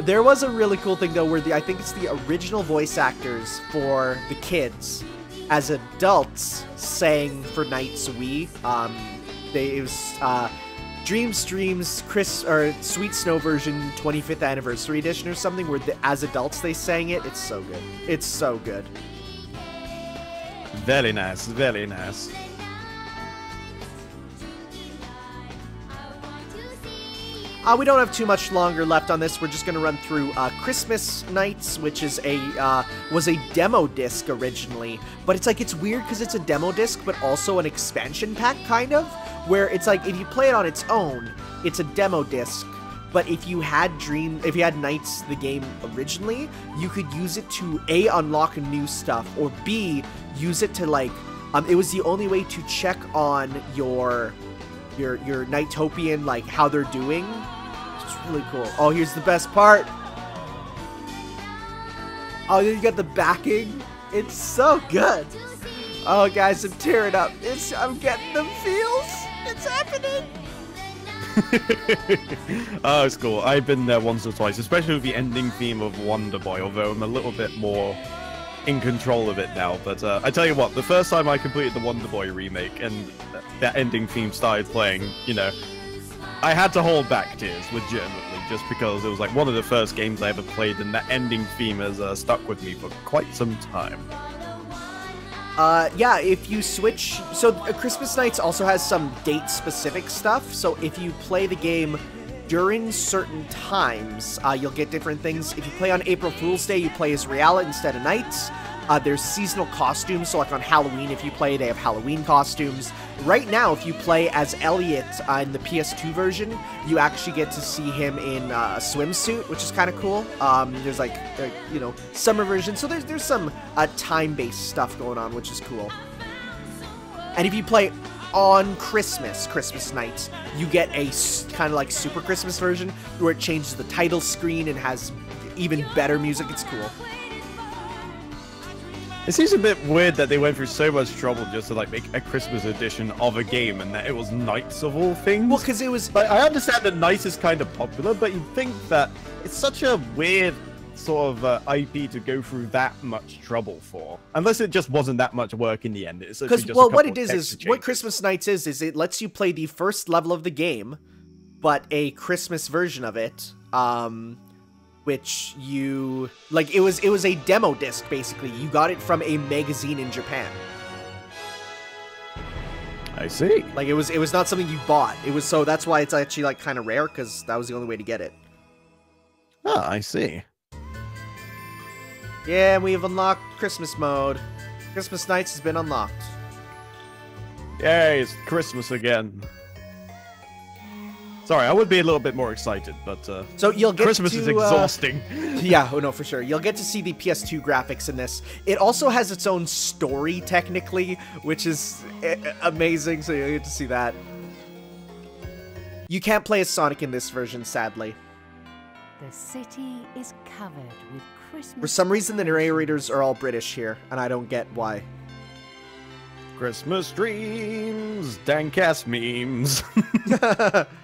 There was a really cool thing, though, where I think it's the original voice actors for the kids as adults sang for Nights We. It was... Dreams Dreams Sweet Snow version 25th anniversary edition or something where as adults they sang it. It's so good. It's so good. Very nice, very nice. We don't have too much longer left on this. We're just going to run through Christmas Nights, which is was a demo disc originally, but it's weird because it's a demo disc, but also an expansion pack kind of, where it's like if you play it on its own, it's a demo disc. But if you had Nights the game originally, you could use it to A, unlock new stuff, or B, use it to like it was the only way to check on your Nightopian, like how they're doing. It's really cool. Oh, here's the best part. Oh, you got the backing. It's so good. Oh, guys, I'm tearing up. I'm getting the feels. It's happening. Oh, it's cool. I've been there once or twice, especially with the ending theme of Wonder Boy, although I'm a little bit more in control of it now. But I tell you what, the first time I completed the Wonder Boy remake and that ending theme started playing, you know, I had to hold back tears, legitimately, just because it was like one of the first games I ever played, and that ending theme has stuck with me for quite some time. Yeah, if you switch... So, Christmas Nights also has some date-specific stuff, so if you play the game during certain times, you'll get different things. If you play on April Fool's Day, you play as Riala instead of Nights. There's seasonal costumes, so like on Halloween, if you play, they have Halloween costumes. Right now, if you play as Elliot in the PS2 version, you actually get to see him in a swimsuit, which is kind of cool. There's like, you know, summer version, so there's some time-based stuff going on, which is cool. And if you play on Christmas Nights, you get a kind of like Super Christmas version, where it changes the title screen and has even better music. It's cool. It seems a bit weird that they went through so much trouble just to like make a Christmas edition of a game, and that it was Nights of all things. Well, because it was... Like, I understand that Nights is kind of popular, but you'd think that it's such a weird sort of IP to go through that much trouble for. Unless it just wasn't that much work in the end. Because, well, what it is what Christmas Nights is it lets you play the first level of the game, but a Christmas version of it, which you... Like, it was a demo disc, basically. You got it from a magazine in Japan. I see. Like, it was not something you bought. It was, so that's why it's actually, like, kind of rare, because that was the only way to get it. Ah, I see. Yeah, we've unlocked Christmas mode. Christmas Nights has been unlocked. Yay, it's Christmas again. Sorry, I would be a little bit more excited, but so you'll get Christmas is exhausting. Yeah, oh no, for sure. You'll get to see the PS2 graphics in this. It also has its own story, technically, which is amazing, so you'll get to see that. You can't play as Sonic in this version, sadly. The city is covered with Christmas. For some reason, the narrators are all British here, and I don't get why. Christmas dreams, dank-ass memes.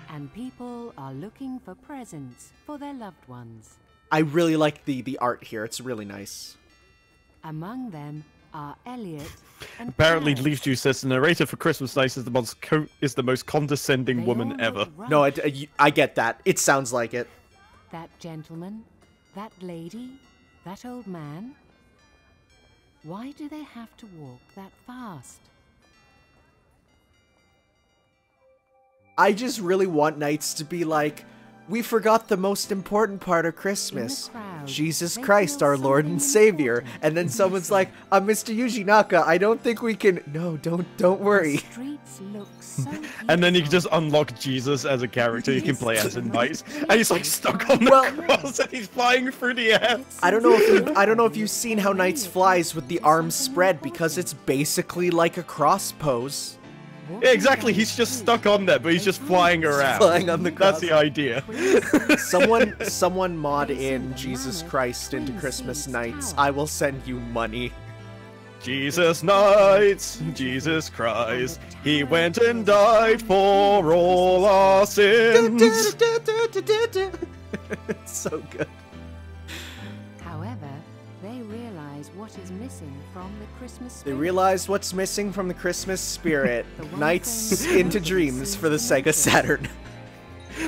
And people are looking for presents for their loved ones. I really like the art here. It's really nice. Among them are Elliot and Apparently, Karen. Leaf Juice says the narrator for Christmas Nights is the most condescending They woman all ever. look right. No, I get that. It sounds like it. That gentleman, that lady, that old man. Why do they have to walk that fast? I just really want Knights to be like, we forgot the most important part of Christmas. crowd, Jesus they Christ, feel our Lord and something Savior. important. And then someone's like, Mr. Yuji Naka, I don't think we can... No, don't worry. The streets look so And then you can beautiful. just unlock Jesus as a character you can play as in Knights, and he's like stuck on the Well- cross and he's flying through the air. I don't know if you've seen how Knights flies with the arms spread, because it's basically like a cross pose. Yeah, exactly, he's just stuck on there, but he's just flying around. Flying on the That's cross. the idea. Someone mod in Jesus Christ into Christmas Nights. I will send you money. Jesus Nights, Jesus Christ, he went and died for all our sins. It's so good. However, they realize what is missing from the Christmas They spirit. realized what's missing from the Christmas spirit. The one Knights thing into Dreams for the Sega Saturn.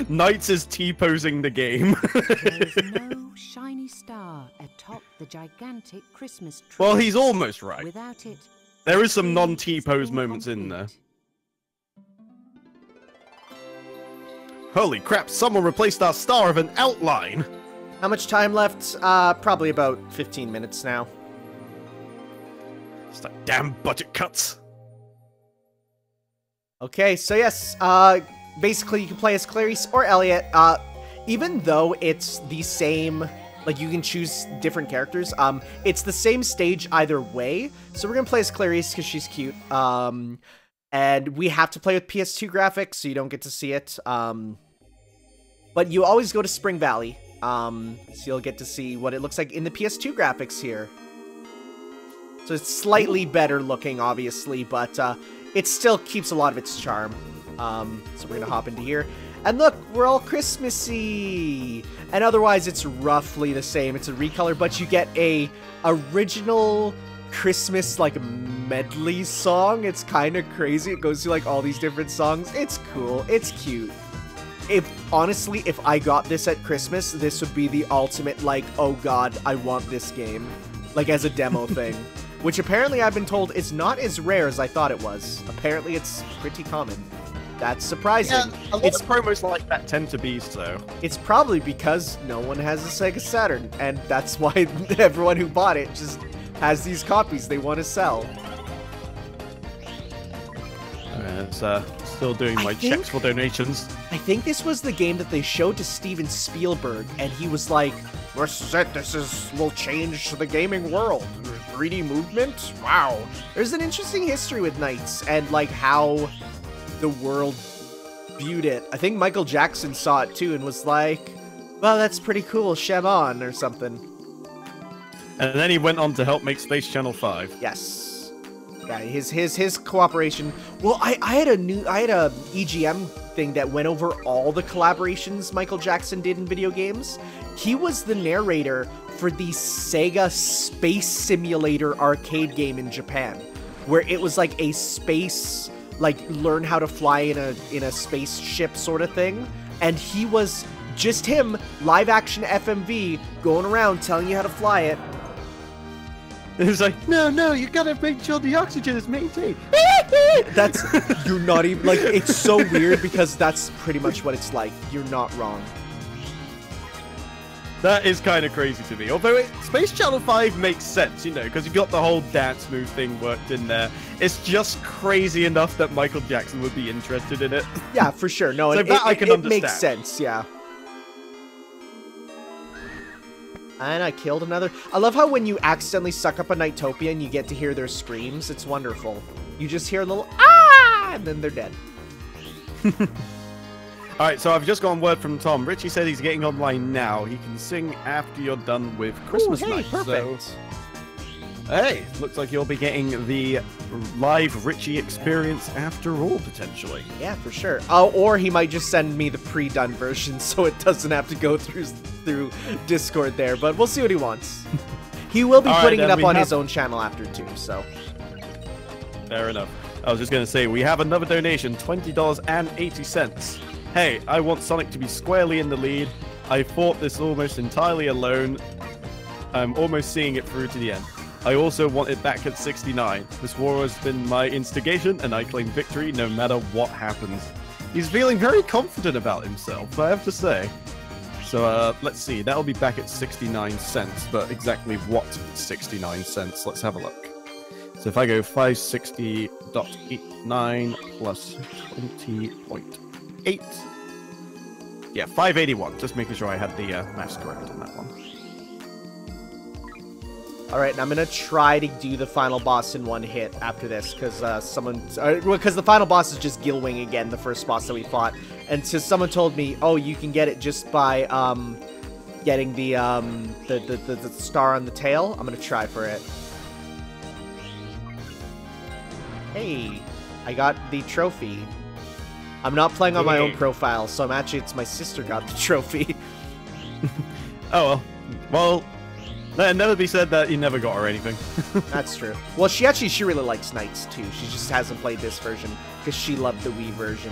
Knights is T-posing the game. There is no shiny star atop the gigantic Christmas tree. Well, he's almost right. Without it, There is some the non-T-pose is moments in there. incomplete. Holy crap, someone replaced our star with an outline! How much time left? Probably about 15 minutes now. It's like, damn budget cuts. Okay, so yes, basically you can play as Clarice or Elliot. Even though it's the same, like you can choose different characters, it's the same stage either way. So we're gonna play as Clarice because she's cute. And we have to play with PS2 graphics, so you don't get to see it. But you always go to Spring Valley, so you'll get to see what it looks like in the PS2 graphics here. So it's slightly better looking, obviously, but it still keeps a lot of its charm. So we're gonna hop into here. And look, we're all Christmassy! And otherwise, it's roughly the same. It's a recolor, but you get a original Christmas, like, medley song. It's kind of crazy. It goes through, like, all these different songs. It's cool. It's cute. Honestly, if I got this at Christmas, this would be the ultimate, like, oh god, I want this game. Like, as a demo thing. Which apparently I've been told is not as rare as I thought it was. Apparently it's pretty common. That's surprising. Yeah, a lot of promos like that tend to be so. It's probably because no one has a Sega Saturn, and that's why everyone who bought it just has these copies they want to sell. Still doing my checks for donations. I think this was the game that they showed to Steven Spielberg, and he was like, "This is it. Will change the gaming world. 3D movement? Wow." There's an interesting history with Knights and like how the world viewed it. I think Michael Jackson saw it too and was like, "Well, that's pretty cool, shebang," or something. And then he went on to help make Space Channel 5. Yes. Yeah, his cooperation. Well, I had a EGM thing that went over all the collaborations Michael Jackson did in video games. He was the narrator for the Sega Space Simulator arcade game in Japan, where it was like a space, like learn how to fly in a spaceship sort of thing, and he was just him, live action FMV, going around telling you how to fly it. It was like, no, you gotta make sure the oxygen is maintained. That's, you're not even, like, it's so weird because that's pretty much what it's like. You're not wrong. That is kind of crazy to me. Although Space Channel 5 makes sense, you know, because you've got the whole dance move thing worked in there. It's just crazy enough that Michael Jackson would be interested in it. Yeah, for sure. No, so I can understand. It makes sense, yeah. And I killed another. I love how when you accidentally suck up a Nighttopian, you get to hear their screams. It's wonderful. You just hear a little ah, and then they're dead. Alright, so I've just got word from Tom. Richie said he's getting online now. He can sing after you're done with Christmas night. Perfect. So, hey, looks like you'll be getting the live Richie experience after all, potentially. Yeah, for sure. Oh, or he might just send me the pre-done version so it doesn't have to go through Discord there, but we'll see what he wants. He will be putting it up on his own channel after too, so. Fair enough. I was just going to say, we have another donation, $20.80. Hey, I want Sonic to be squarely in the lead. I fought this almost entirely alone. I'm almost seeing it through to the end. I also want it back at 69. This war has been my instigation, and I claim victory no matter what happens. He's feeling very confident about himself, I have to say. So, let's see. That'll be back at 69 cents, but exactly what 69 cents? Let's have a look. So if I go 560.89 plus 20.8. Yeah, 581. Just making sure I had the maths correct on that one. Alright, and I'm gonna try to do the final boss in one hit after this, because because the final boss is just Gilwing again, the first boss that we fought. And so someone told me, oh, you can get it just by getting the star on the tail. I'm gonna try for it. Hey, I got the trophy. I'm not playing on my own profile, so it's my sister got the trophy. Oh, well, let it never be said that you never got her anything. That's true. Well, she really likes Knights, too. She just hasn't played this version, because she loved the Wii version.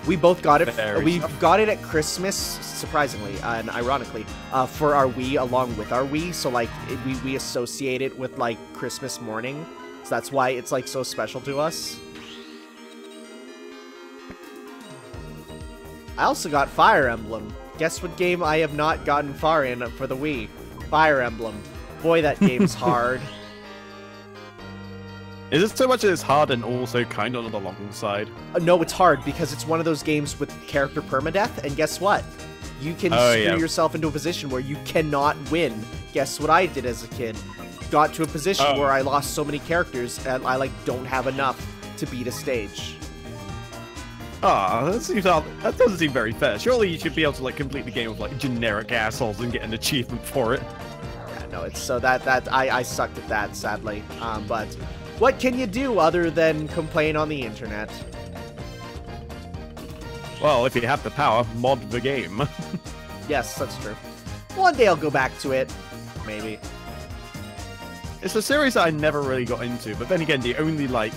We both got it. We got it at Christmas, surprisingly, and ironically, for our Wii, along with our Wii, so, like, we associate it with, like, Christmas morning, so that's why it's, like, so special to us. I also got Fire Emblem. Guess what game I have not gotten far in for the Wii? Fire Emblem. Boy, that game's hard. Is it so much that it's hard and also kind of on the long side? No, it's hard because it's one of those games with character permadeath, and guess what? You can screw yourself into a position where you cannot win. Guess what I did as a kid? Got to a position where I lost so many characters and I, like, don't have enough to beat a stage. Ah, that doesn't seem very fair. Surely you should be able to, like, complete the game with, like, generic assholes and get an achievement for it. Yeah, no, it's so I sucked at that, sadly. But what can you do other than complain on the internet? Well, if you have the power, mod the game. Yes, that's true. One day I'll go back to it. Maybe. It's a series that I never really got into, but then again, the only, like,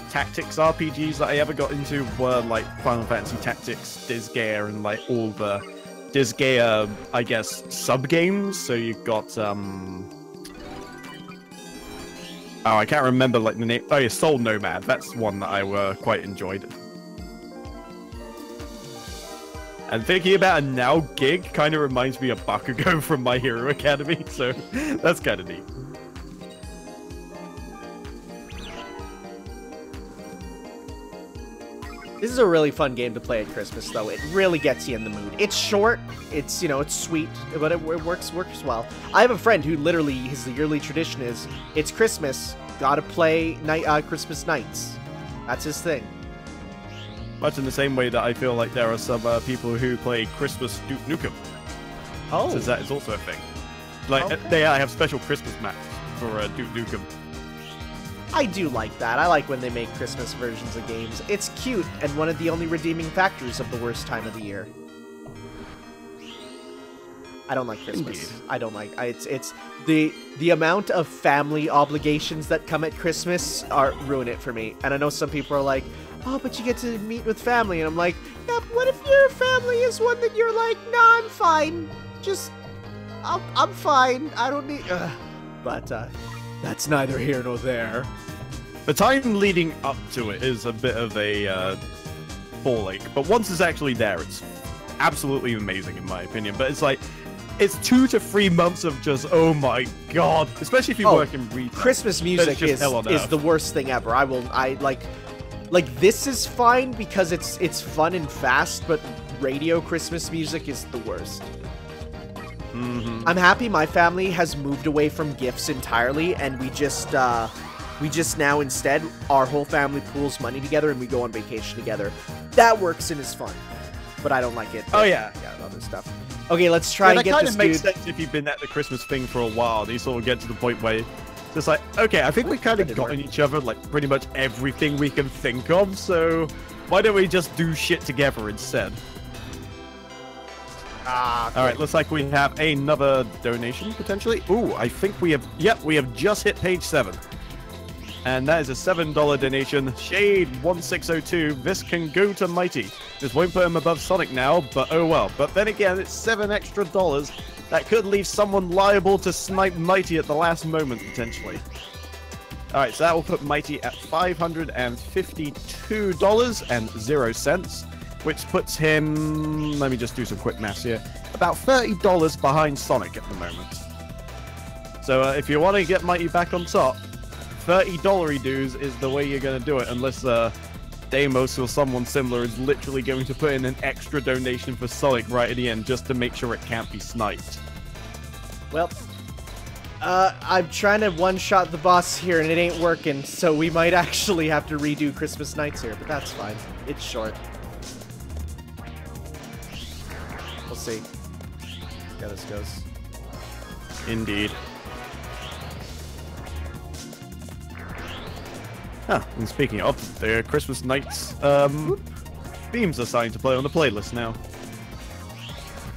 tactics RPGs that I ever got into were, like, Final Fantasy Tactics, Disgaea, and, like, all the Disgaea, I guess, sub-games. So you've got, oh, I can't remember, like, the name. Oh, yeah, Soul Nomad. That's one that I quite enjoyed. And thinking about it now, Gig kind of reminds me of Bakugo from My Hero Academy, so that's kind of neat. This is a really fun game to play at Christmas, though. It really gets you in the mood. It's short, it's, you know, it's sweet, but it works well. I have a friend who literally, his yearly tradition is, it's Christmas, gotta play Christmas Nights. That's his thing. Much in the same way that I feel like there are some people who play Christmas Duke Nukem. Oh. So that is also a thing. Like, okay. They have special Christmas maps for Duke Nukem. I do like that. I like when they make Christmas versions of games. It's cute, and one of the only redeeming factors of the worst time of the year. I don't like Christmas. Indeed. I don't like it's the amount of family obligations that come at Christmas ruin it for me. And I know some people are like, oh, but you get to meet with family, and I'm like, yeah, but what if your family is one that you're like, nah, I'm fine. Just I'm fine. I don't need. But that's neither here nor there. The time leading up to it is a bit of a ball ache, but once it's actually there, it's absolutely amazing in my opinion. But it's like, it's 2 to 3 months of just, oh my god, especially if you work in retail. Christmas music is the worst thing ever. I like this is fine because it's fun and fast, but radio Christmas music is the worst. I'm happy my family has moved away from gifts entirely, and we just now instead our whole family pools money together and we go on vacation together. That works and is fun, but I don't like it. Oh yeah, other stuff. Okay, let's try and get this dude. That kind of makes sense if you've been at the Christmas thing for a while. You sort of get to the point where it's just like, okay, I think we kind of got in each other like pretty much everything we can think of, so why don't we just do shit together instead? Alright, looks like we have another donation, potentially. Ooh, I think we have... Yep, we have just hit page 7. And that is a $7 donation. Shade1602. This can go to Mighty. This won't put him above Sonic now, but oh well. But then again, it's $7 extra. That could leave someone liable to snipe Mighty at the last moment, potentially. Alright, so that will put Mighty at $552.00, which puts him... Let me just do some quick maths here. About $30 behind Sonic at the moment. So if you want to get Mighty back on top, $30 dues is the way you're going to do it, unless Deimos or someone similar is literally going to put in an extra donation for Sonic right at the end just to make sure it can't be sniped. Well, I'm trying to one-shot the boss here and it ain't working, so we might actually have to redo Christmas Nights here, but that's fine. It's short. We'll see how this goes. Indeed. Ah, and speaking of, the Christmas Nights themes are starting to play on the playlist now.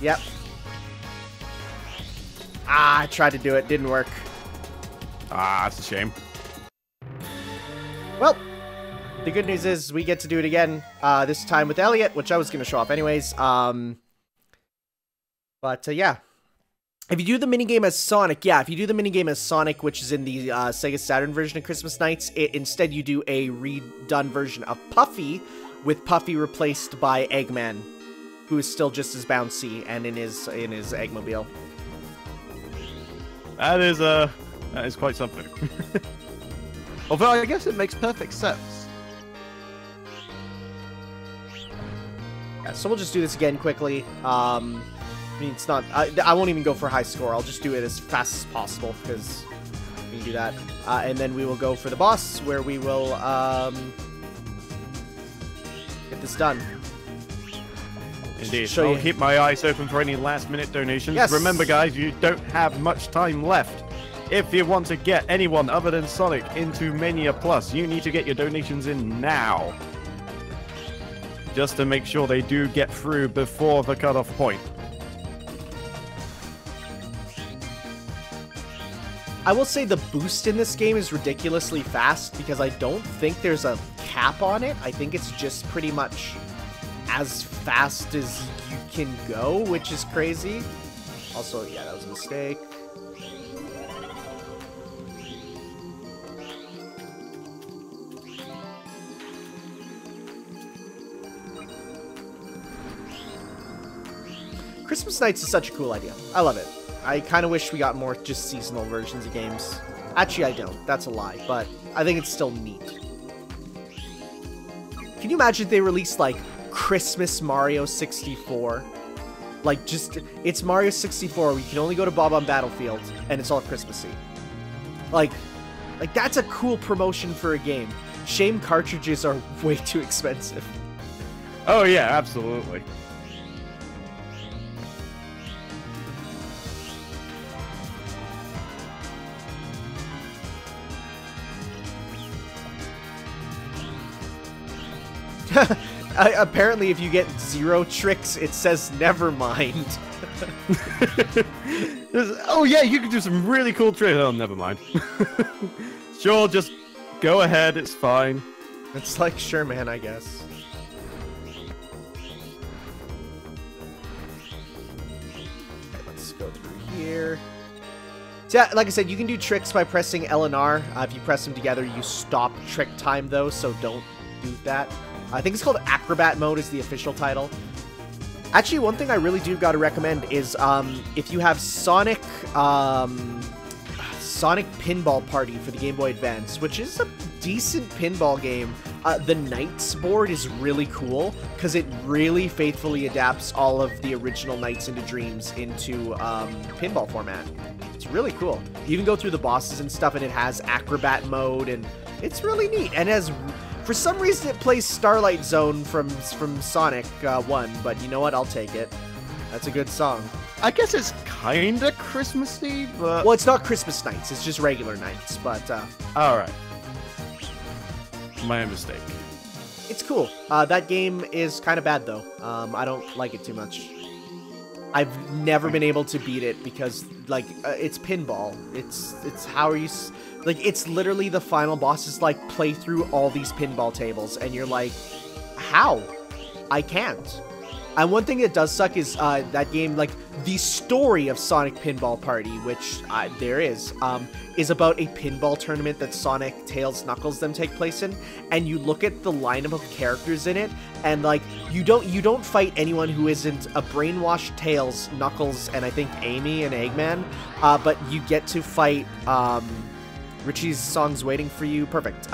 Yep. I tried to do it, didn't work. Ah, that's a shame. Well, the good news is we get to do it again, this time with Elliot, which I was going to show off anyways. But yeah. If you do the minigame as Sonic, which is in the Sega Saturn version of Christmas Nights, instead you do a redone version of Puffy, with Puffy replaced by Eggman, who is still just as bouncy and in his Eggmobile. That is quite something. Although I guess it makes perfect sense. Yeah, so we'll just do this again quickly. I mean, it's not... I won't even go for high score. I'll just do it as fast as possible, because we can do that. And then we will go for the boss, where we will get this done. Indeed. I'll keep my eyes open for any last-minute donations. Yes. Remember, guys, you don't have much time left. If you want to get anyone other than Sonic into Mania Plus, you need to get your donations in now. Just to make sure they do get through before the cutoff point. I will say the boost in this game is ridiculously fast, because I don't think there's a cap on it. I think it's just pretty much as fast as you can go, which is crazy. Also, yeah, that was a mistake. Christmas Nights is such a cool idea. I love it. I kind of wish we got more just seasonal versions of games. Actually, I don't. That's a lie, but I think it's still neat. Can you imagine if they released, like, Christmas Mario 64? Like, just... It's Mario 64, where you can only go to Bob on Battlefield, and it's all Christmassy. Like, that's a cool promotion for a game. Shame cartridges are way too expensive. Oh, yeah, absolutely. Apparently, if you get 0 tricks, it says never mind. Oh yeah, you can do some really cool tricks. Oh, never mind. Sure, just go ahead. It's fine. It's like, sure, man, I guess. Okay, let's go through here. So yeah, like I said, you can do tricks by pressing L and R. If you press them together, you stop trick time though, so don't do that. I think it's called Acrobat Mode is the official title. Actually, one thing I really do gotta recommend is if you have Sonic Pinball Party for the Game Boy Advance, which is a decent pinball game. The NiGHTS board is really cool because it really faithfully adapts all of the original Nights into Dreams into pinball format. It's really cool. You can go through the bosses and stuff, and it has Acrobat Mode, and it's really neat. And as for some reason, it plays Starlight Zone from Sonic 1, but you know what? I'll take it. That's a good song. I guess it's kinda Christmassy, but... Well, it's not Christmas nights, it's just regular nights, but... Alright. My mistake. It's cool. That game is kind of bad, though. I don't like it too much. I've never been able to beat it because, like, it's pinball. It's how are you... Like, it's literally the final boss is, like, play through all these pinball tables, and you're like, how? I can't. And one thing that does suck is that game, like, the story of Sonic Pinball Party, which there is about a pinball tournament that Sonic, Tails, Knuckles them take place in, and you look at the lineup of characters in it, and, like, you don't fight anyone who isn't a brainwashed Tails, Knuckles, and I think Amy and Eggman, but you get to fight, Richie's Song's Waiting for You, perfect,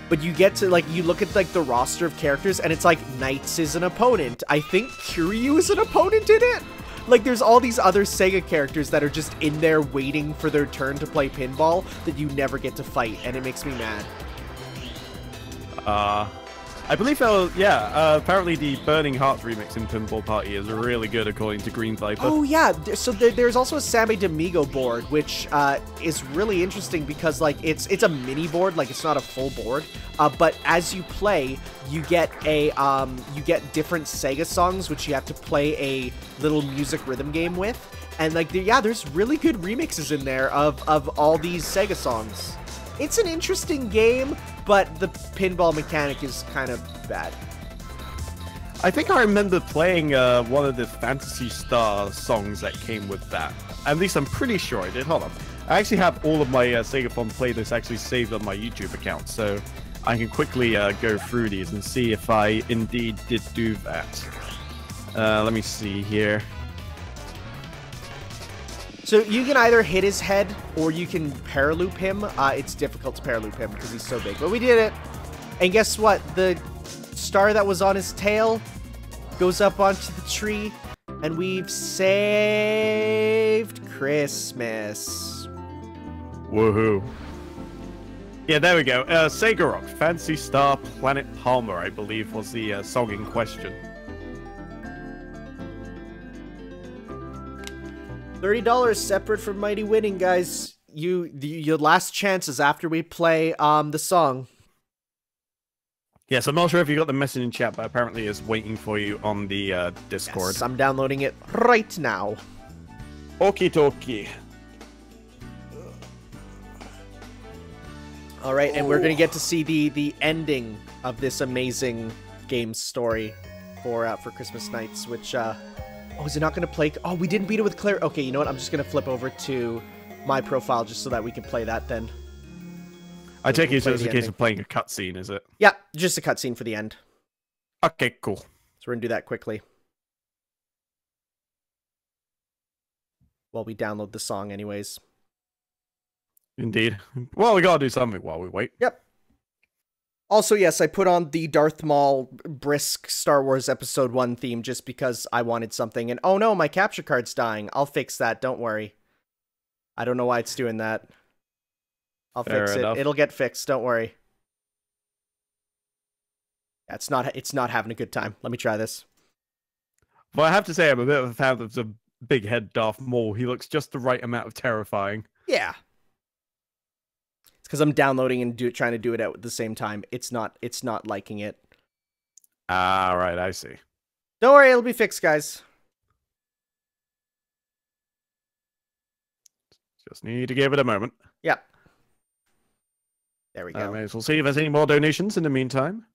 but you get to, like, you look at, like, the roster of characters, and it's like, Knights is an opponent. I think Kiryu is an opponent in it? Like, there's all these other Sega characters that are just in there waiting for their turn to play pinball that you never get to fight, and it makes me mad. I believe, apparently the Burning Hearts remix in Pinball Party is really good, according to Green Viper. Oh, yeah. So there's also a Sammy Domingo board, which is really interesting because, like, it's a mini board, like, it's not a full board. But as you play, you get different Sega songs, which you have to play a little music rhythm game with. And, like, there's really good remixes in there of all these Sega songs. It's an interesting game, but the pinball mechanic is kind of bad. I think I remember playing one of the Phantasy Star songs that came with that. At least I'm pretty sure I did. Hold on. I actually have all of my SEGAthon playlists actually saved on my YouTube account, so I can quickly go through these and see if I indeed did do that. Let me see here. So you can either hit his head or you can paraloop him. It's difficult to paraloop him because he's so big, but we did it. And guess what? The star that was on his tail goes up onto the tree, and we've saved Christmas. Woohoo. Yeah, there we go. Sega Rock, Fantasy Star Planet Palmer, I believe, was the song in question. $30 separate from Mighty Winning, guys. Your last chance is after we play the song. Yes, I'm not sure if you got the message in chat, but apparently it's waiting for you on the Discord. Yes, I'm downloading it right now. Okie dokie. All right, and we're gonna get to see the ending of this amazing game story for Christmas Nights, which oh, is it not gonna play? Oh, we didn't beat it with Claire. Okay, you know what? I'm just gonna flip over to my profile just so that we can play that then. I take it it's a case of playing a cutscene, is it? Yeah, just a cutscene for the end. Okay, cool. So we're gonna do that quickly. While we download the song anyways. Indeed. Well, we gotta do something while we wait. Yep. Also, yes, I put on the Darth Maul brisk Star Wars Episode 1 theme just because I wanted something. And oh no, my capture card's dying. I'll fix that, don't worry. I don't know why it's doing that. I'll fix it. It'll get fixed, don't worry. Yeah, it's not having a good time. Let me try this. Well, I have to say I'm a bit of a fan of the big head Darth Maul. He looks just the right amount of terrifying. Yeah. It's because I'm downloading and trying to do it at the same time. It's not liking it. Ah, right, I see. Don't worry, it'll be fixed, guys. Just need to give it a moment. Yep. There we go. I may as well see if there's any more donations in the meantime.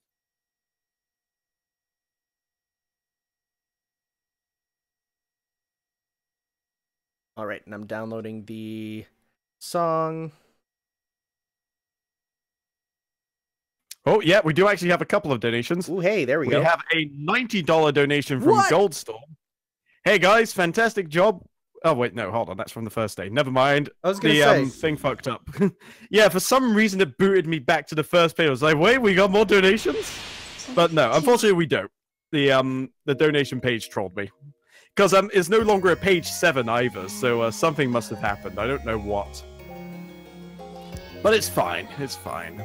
All right, and I'm downloading the song. Oh, yeah, we do actually have a couple of donations. Ooh, hey, there we We go. have a $90 donation from What? Goldstorm. Hey, guys, fantastic job. Oh, wait, no, hold on. That's from the first day. Never mind. I was gonna The say. thing fucked up. Yeah, for some reason, it booted me back to the first page. I was like, wait, we got more donations? But no, unfortunately, we don't. The donation page trolled me. Because it's no longer a page 7 either, so something must have happened. I don't know what. But it's fine. It's fine.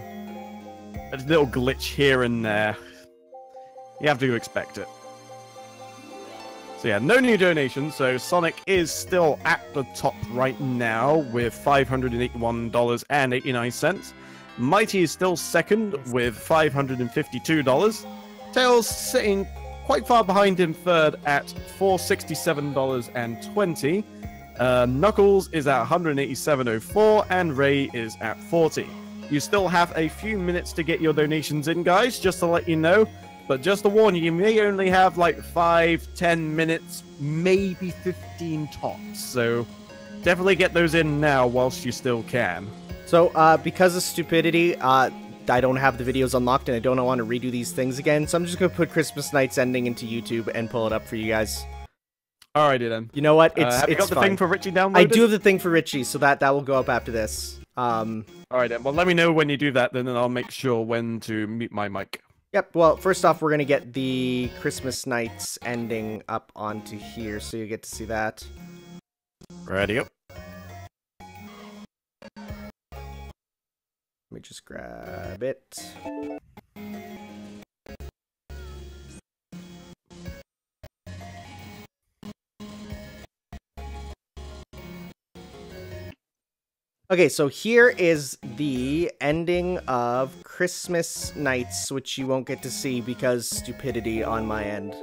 A little glitch here and there. You have to expect it. So yeah, no new donations, so Sonic is still at the top right now with $581.89. Mighty is still second with $552. Tails sitting quite far behind him third at $467.20. Knuckles is at $187.04 and Ray is at $40. You still have a few minutes to get your donations in, guys, just to let you know. But just to warn you, you may only have like 5-10 minutes, maybe 15 tops. So definitely get those in now whilst you still can. So, because of stupidity, I don't have the videos unlocked and I don't want to redo these things again. So I'm just going to put Christmas Night's ending into YouTube and pull it up for you guys. Alrighty then. You know what? Have you got the fine. thing for Richie downloaded? I do have the thing for Richie, so that will go up after this. Alright then. Well, let me know when you do that, then I'll make sure when to mute my mic. Yep, well, first off, we're going to get the Christmas Night's ending up onto here, so you get to see that. Ready up. Let me just grab it. Okay, so here is the ending of Christmas Nights, which you won't get to see because stupidity on my end.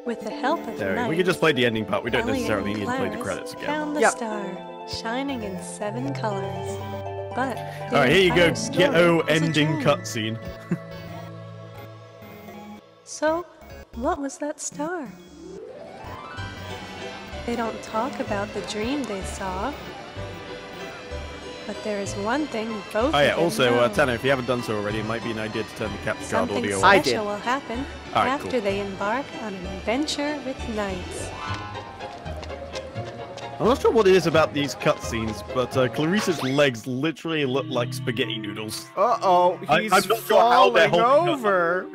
With the help of There, night, we can just play the ending part. We don't Elliot necessarily and need to play the Clarence credits again. found the Yep. star, shining in 7 colors. But the Alright, here you go. entire story Ghetto was a ending dream. cutscene. So, what was that star? They don't talk about the dream they saw. But there is one thing both Oh yeah, of them also, know. Tanner, if you haven't done so already, it might be an idea to turn the capture card Something audio I off. did. special will happen Alright, after cool. they embark on an adventure with knights. I'm not sure what it is about these cutscenes, but Clarissa's legs literally look like spaghetti noodles. Uh-oh, I'm he's not sure how they're falling holding over.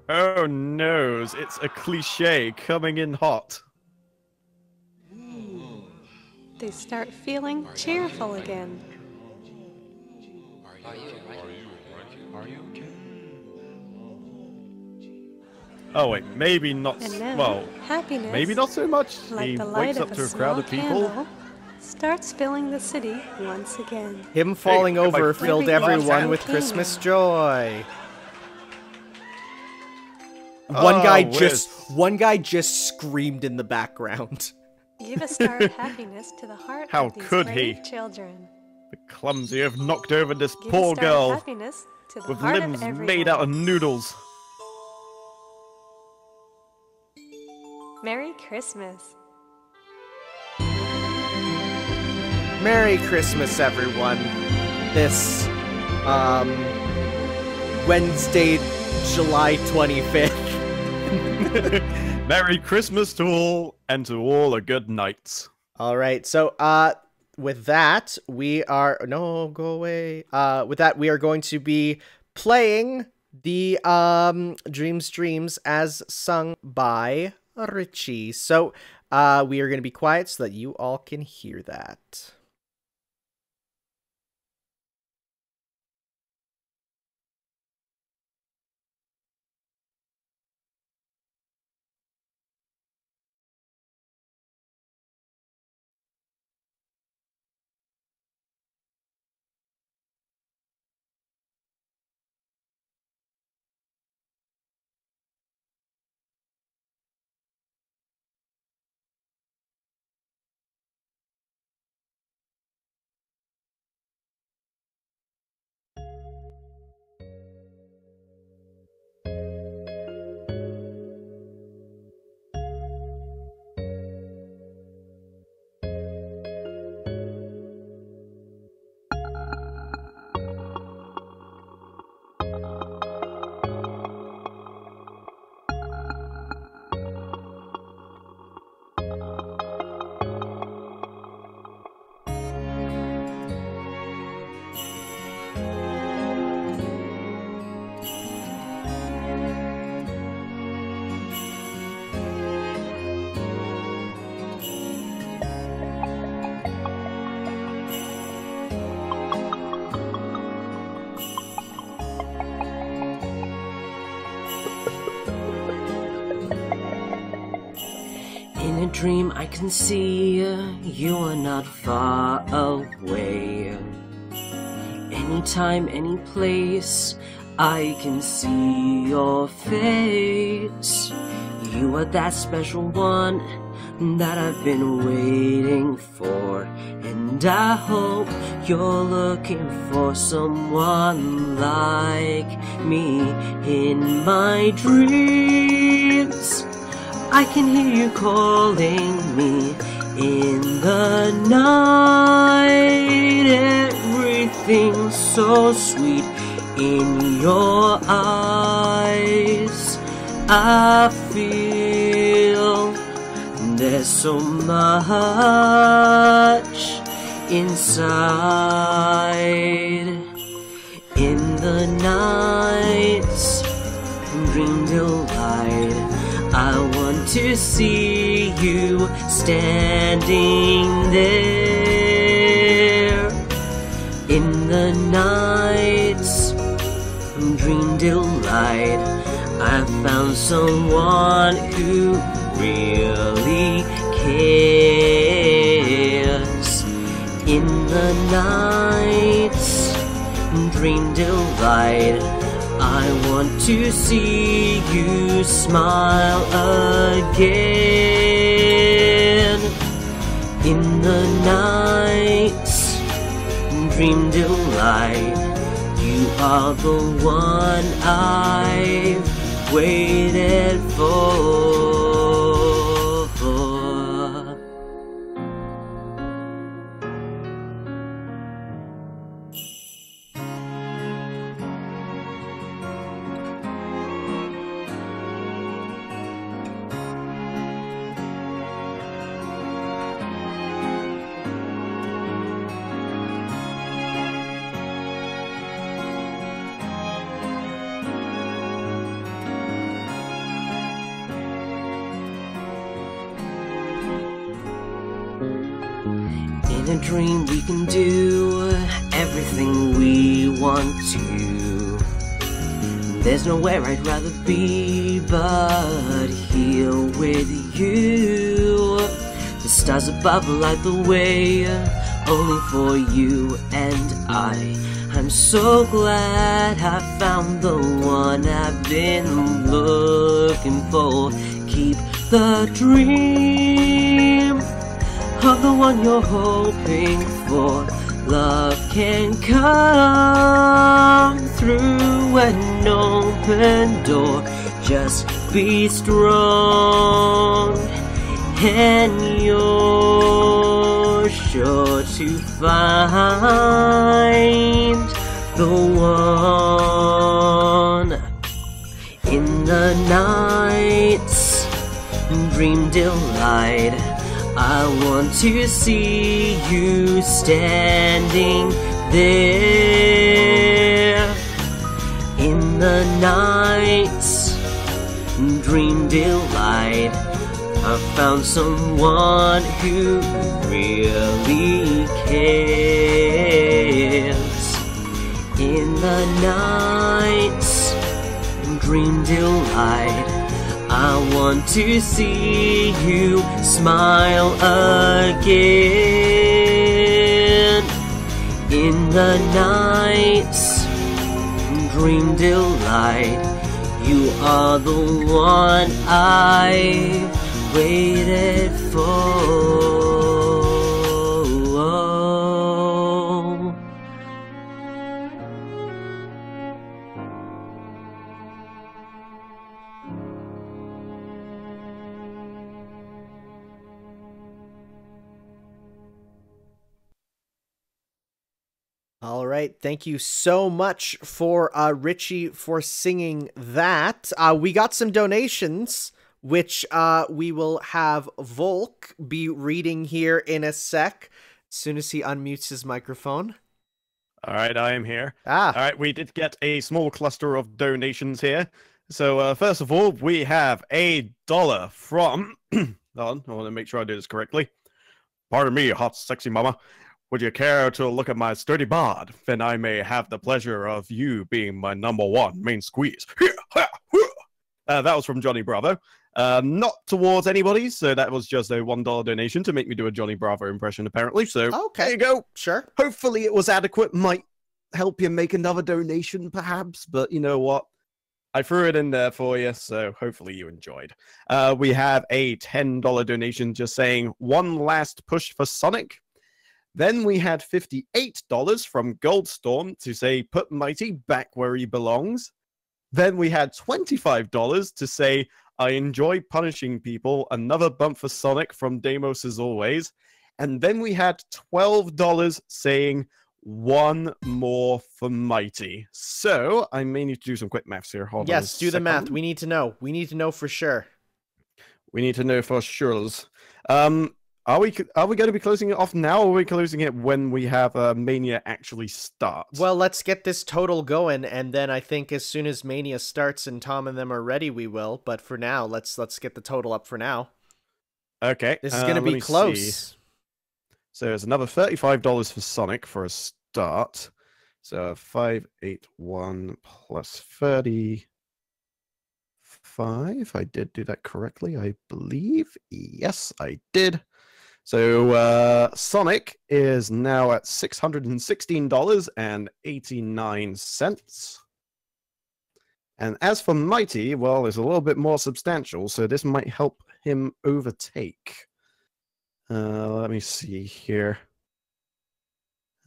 Oh no, it's a cliche coming in hot. They start feeling cheerful again. Oh wait, maybe not. And then Well, happiness, maybe not so much. like He the wakes light up of to a a crowd small of people. candle, starts filling the city once again. Him falling look at my over friend. filled Everything everyone is with okay Christmas now. joy. Oh, One guy just screamed in the background. Give a star of happiness to the heart How of these could brave he? children. The clumsy have knocked over this Give a poor star of girl happiness to the with heart limbs of everyone. made out of noodles. Merry Christmas. Merry Christmas, everyone. This, Wednesday, July 25th. Merry Christmas to all, and to all a good night. All right, so, with that, we are... No, go away. With that, we are going to be playing the, Dreams as sung by Richie. So, we are going to be quiet so that you all can hear that. In a dream I can see you are not far away. Anytime, any place, I can see your face. You are that special one that I've been waiting for, and I hope you're looking for someone like me. In my dreams, I can hear you calling me. In the night, everything's so sweet in your eyes. I feel there's so much inside. In the night's dream delight, I want to see you standing there. In the night's dream delight, I found someone who really cares. In the night's dream delight, I want to see you smile again. In the night's dream delight, you are the one I've waited for. In a dream we can do everything we want to. There's nowhere I'd rather be but here with you. The stars above light the way only for you and I'm so glad I found the one I've been looking for. Keep the dream of the one you're hoping for. Love can come through an open door. Just be strong and you're sure to find the one. In the night's dream delight, I want to see you standing there. In the night's dream delight, I found someone who really cares. In the night's dream delight, I want to see you smile again. In the night's dream delight, you are the one I waited for. All right, thank you so much for Richie for singing that. We got some donations, which we will have Volk be reading here in a sec, as soon as he unmutes his microphone. All right, I am here. Ah. All right, we did get a small cluster of donations here. So first of all, we have $1 from... Hold on, I want to make sure I do this correctly. Pardon me, hot, sexy mama. Would you care to look at my sturdy bod? Then I may have the pleasure of you being my #1 main squeeze. That was from Johnny Bravo. Not towards anybody, so that was just a $1 donation to make me do a Johnny Bravo impression, apparently. So Okay. there you go. Sure. Hopefully it was adequate. Might help you make another donation, perhaps. But you know what? I threw it in there for you, so hopefully you enjoyed. We have a $10 donation just saying one last push for Sonic. Then we had $58 from Goldstorm to say put Mighty back where he belongs. Then we had $25 to say I enjoy punishing people. Another bump for Sonic from Deimos as always. And then we had $12 saying one more for Mighty. So I may need to do some quick maths here. Hold on. Yes, do the math. We need to know. We need to know for sure. We need to know for sure. Are we going to be closing it off now, or are we closing it when we have Mania actually start? Well, let's get this total going, and then I think as soon as Mania starts and Tom and them are ready, we will. But for now, let's get the total up for now. Okay. This is going to be close. See. So it's another $35 for Sonic for a start. So 581 plus 35. I did do that correctly, I believe. Yes, I did. So Sonic is now at $616.89. And as for Mighty, well, it's a little bit more substantial, so this might help him overtake. Let me see here.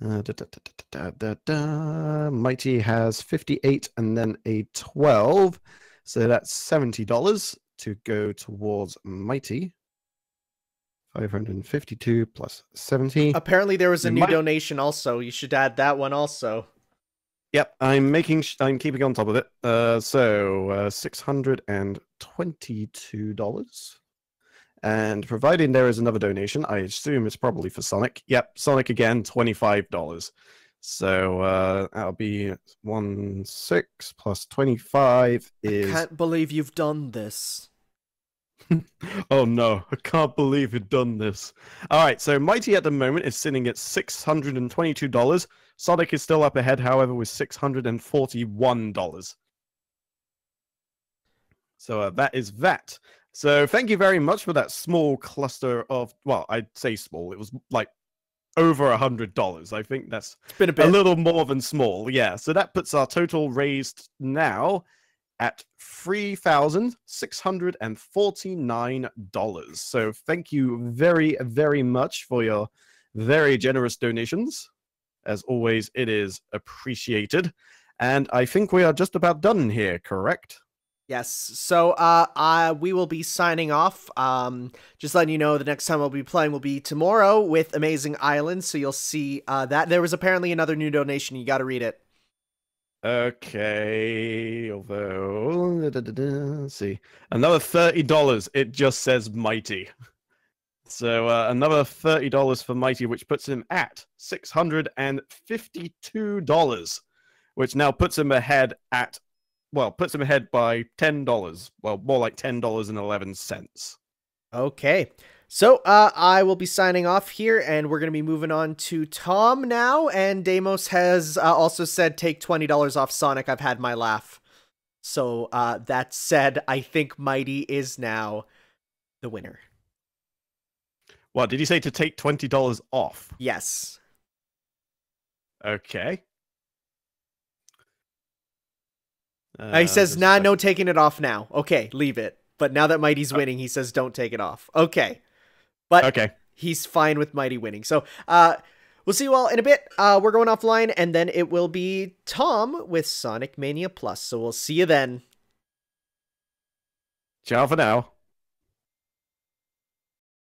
Mighty has 58 and then a 12. So that's $70 to go towards Mighty. 552 plus 70. Apparently there was a new donation also. You should add that one also. Yep, I'm keeping on top of it. So $622. And providing there is another donation, I assume it's probably for Sonic. Yep, Sonic again, $25. So that'll be 16 plus 25 is... I can't believe you've done this. Oh no, I can't believe you've done this. Alright, so Mighty at the moment is sitting at $622. Sonic is still up ahead, however, with $641. So that is that. So thank you very much for that small cluster of, well, I'd say small. It was like over $100. I think that's been a little more than small. Yeah, so that puts our total raised now at $3,649. So thank you very, very much for your very generous donations. As always, it is appreciated. And I think we are just about done here, correct? Yes, so we will be signing off. Just letting you know the next time we'll be playing will be tomorrow with Amazing Island, so you'll see that. There was apparently another new donation. You got to read it. Okay, although, let's see. Another $30. It just says Mighty. So another $30 for Mighty, which puts him at $652, which now puts him ahead at, well, puts him ahead by $10. Well, more like $10.11. Okay. So I will be signing off here, and we're going to be moving on to Tom now. And Deimos has also said take $20 off Sonic. I've had my laugh. So that said, I think Mighty is now the winner. What, did he say to take $20 off? Yes. Okay. He says, nah, no taking it off now. Okay, leave it. But now that Mighty's winning, he says don't take it off. Okay. But okay. He's fine with Mighty winning. So we'll see you all in a bit. We're going offline, and then it will be Tom with Sonic Mania Plus. So we'll see you then. Ciao for now.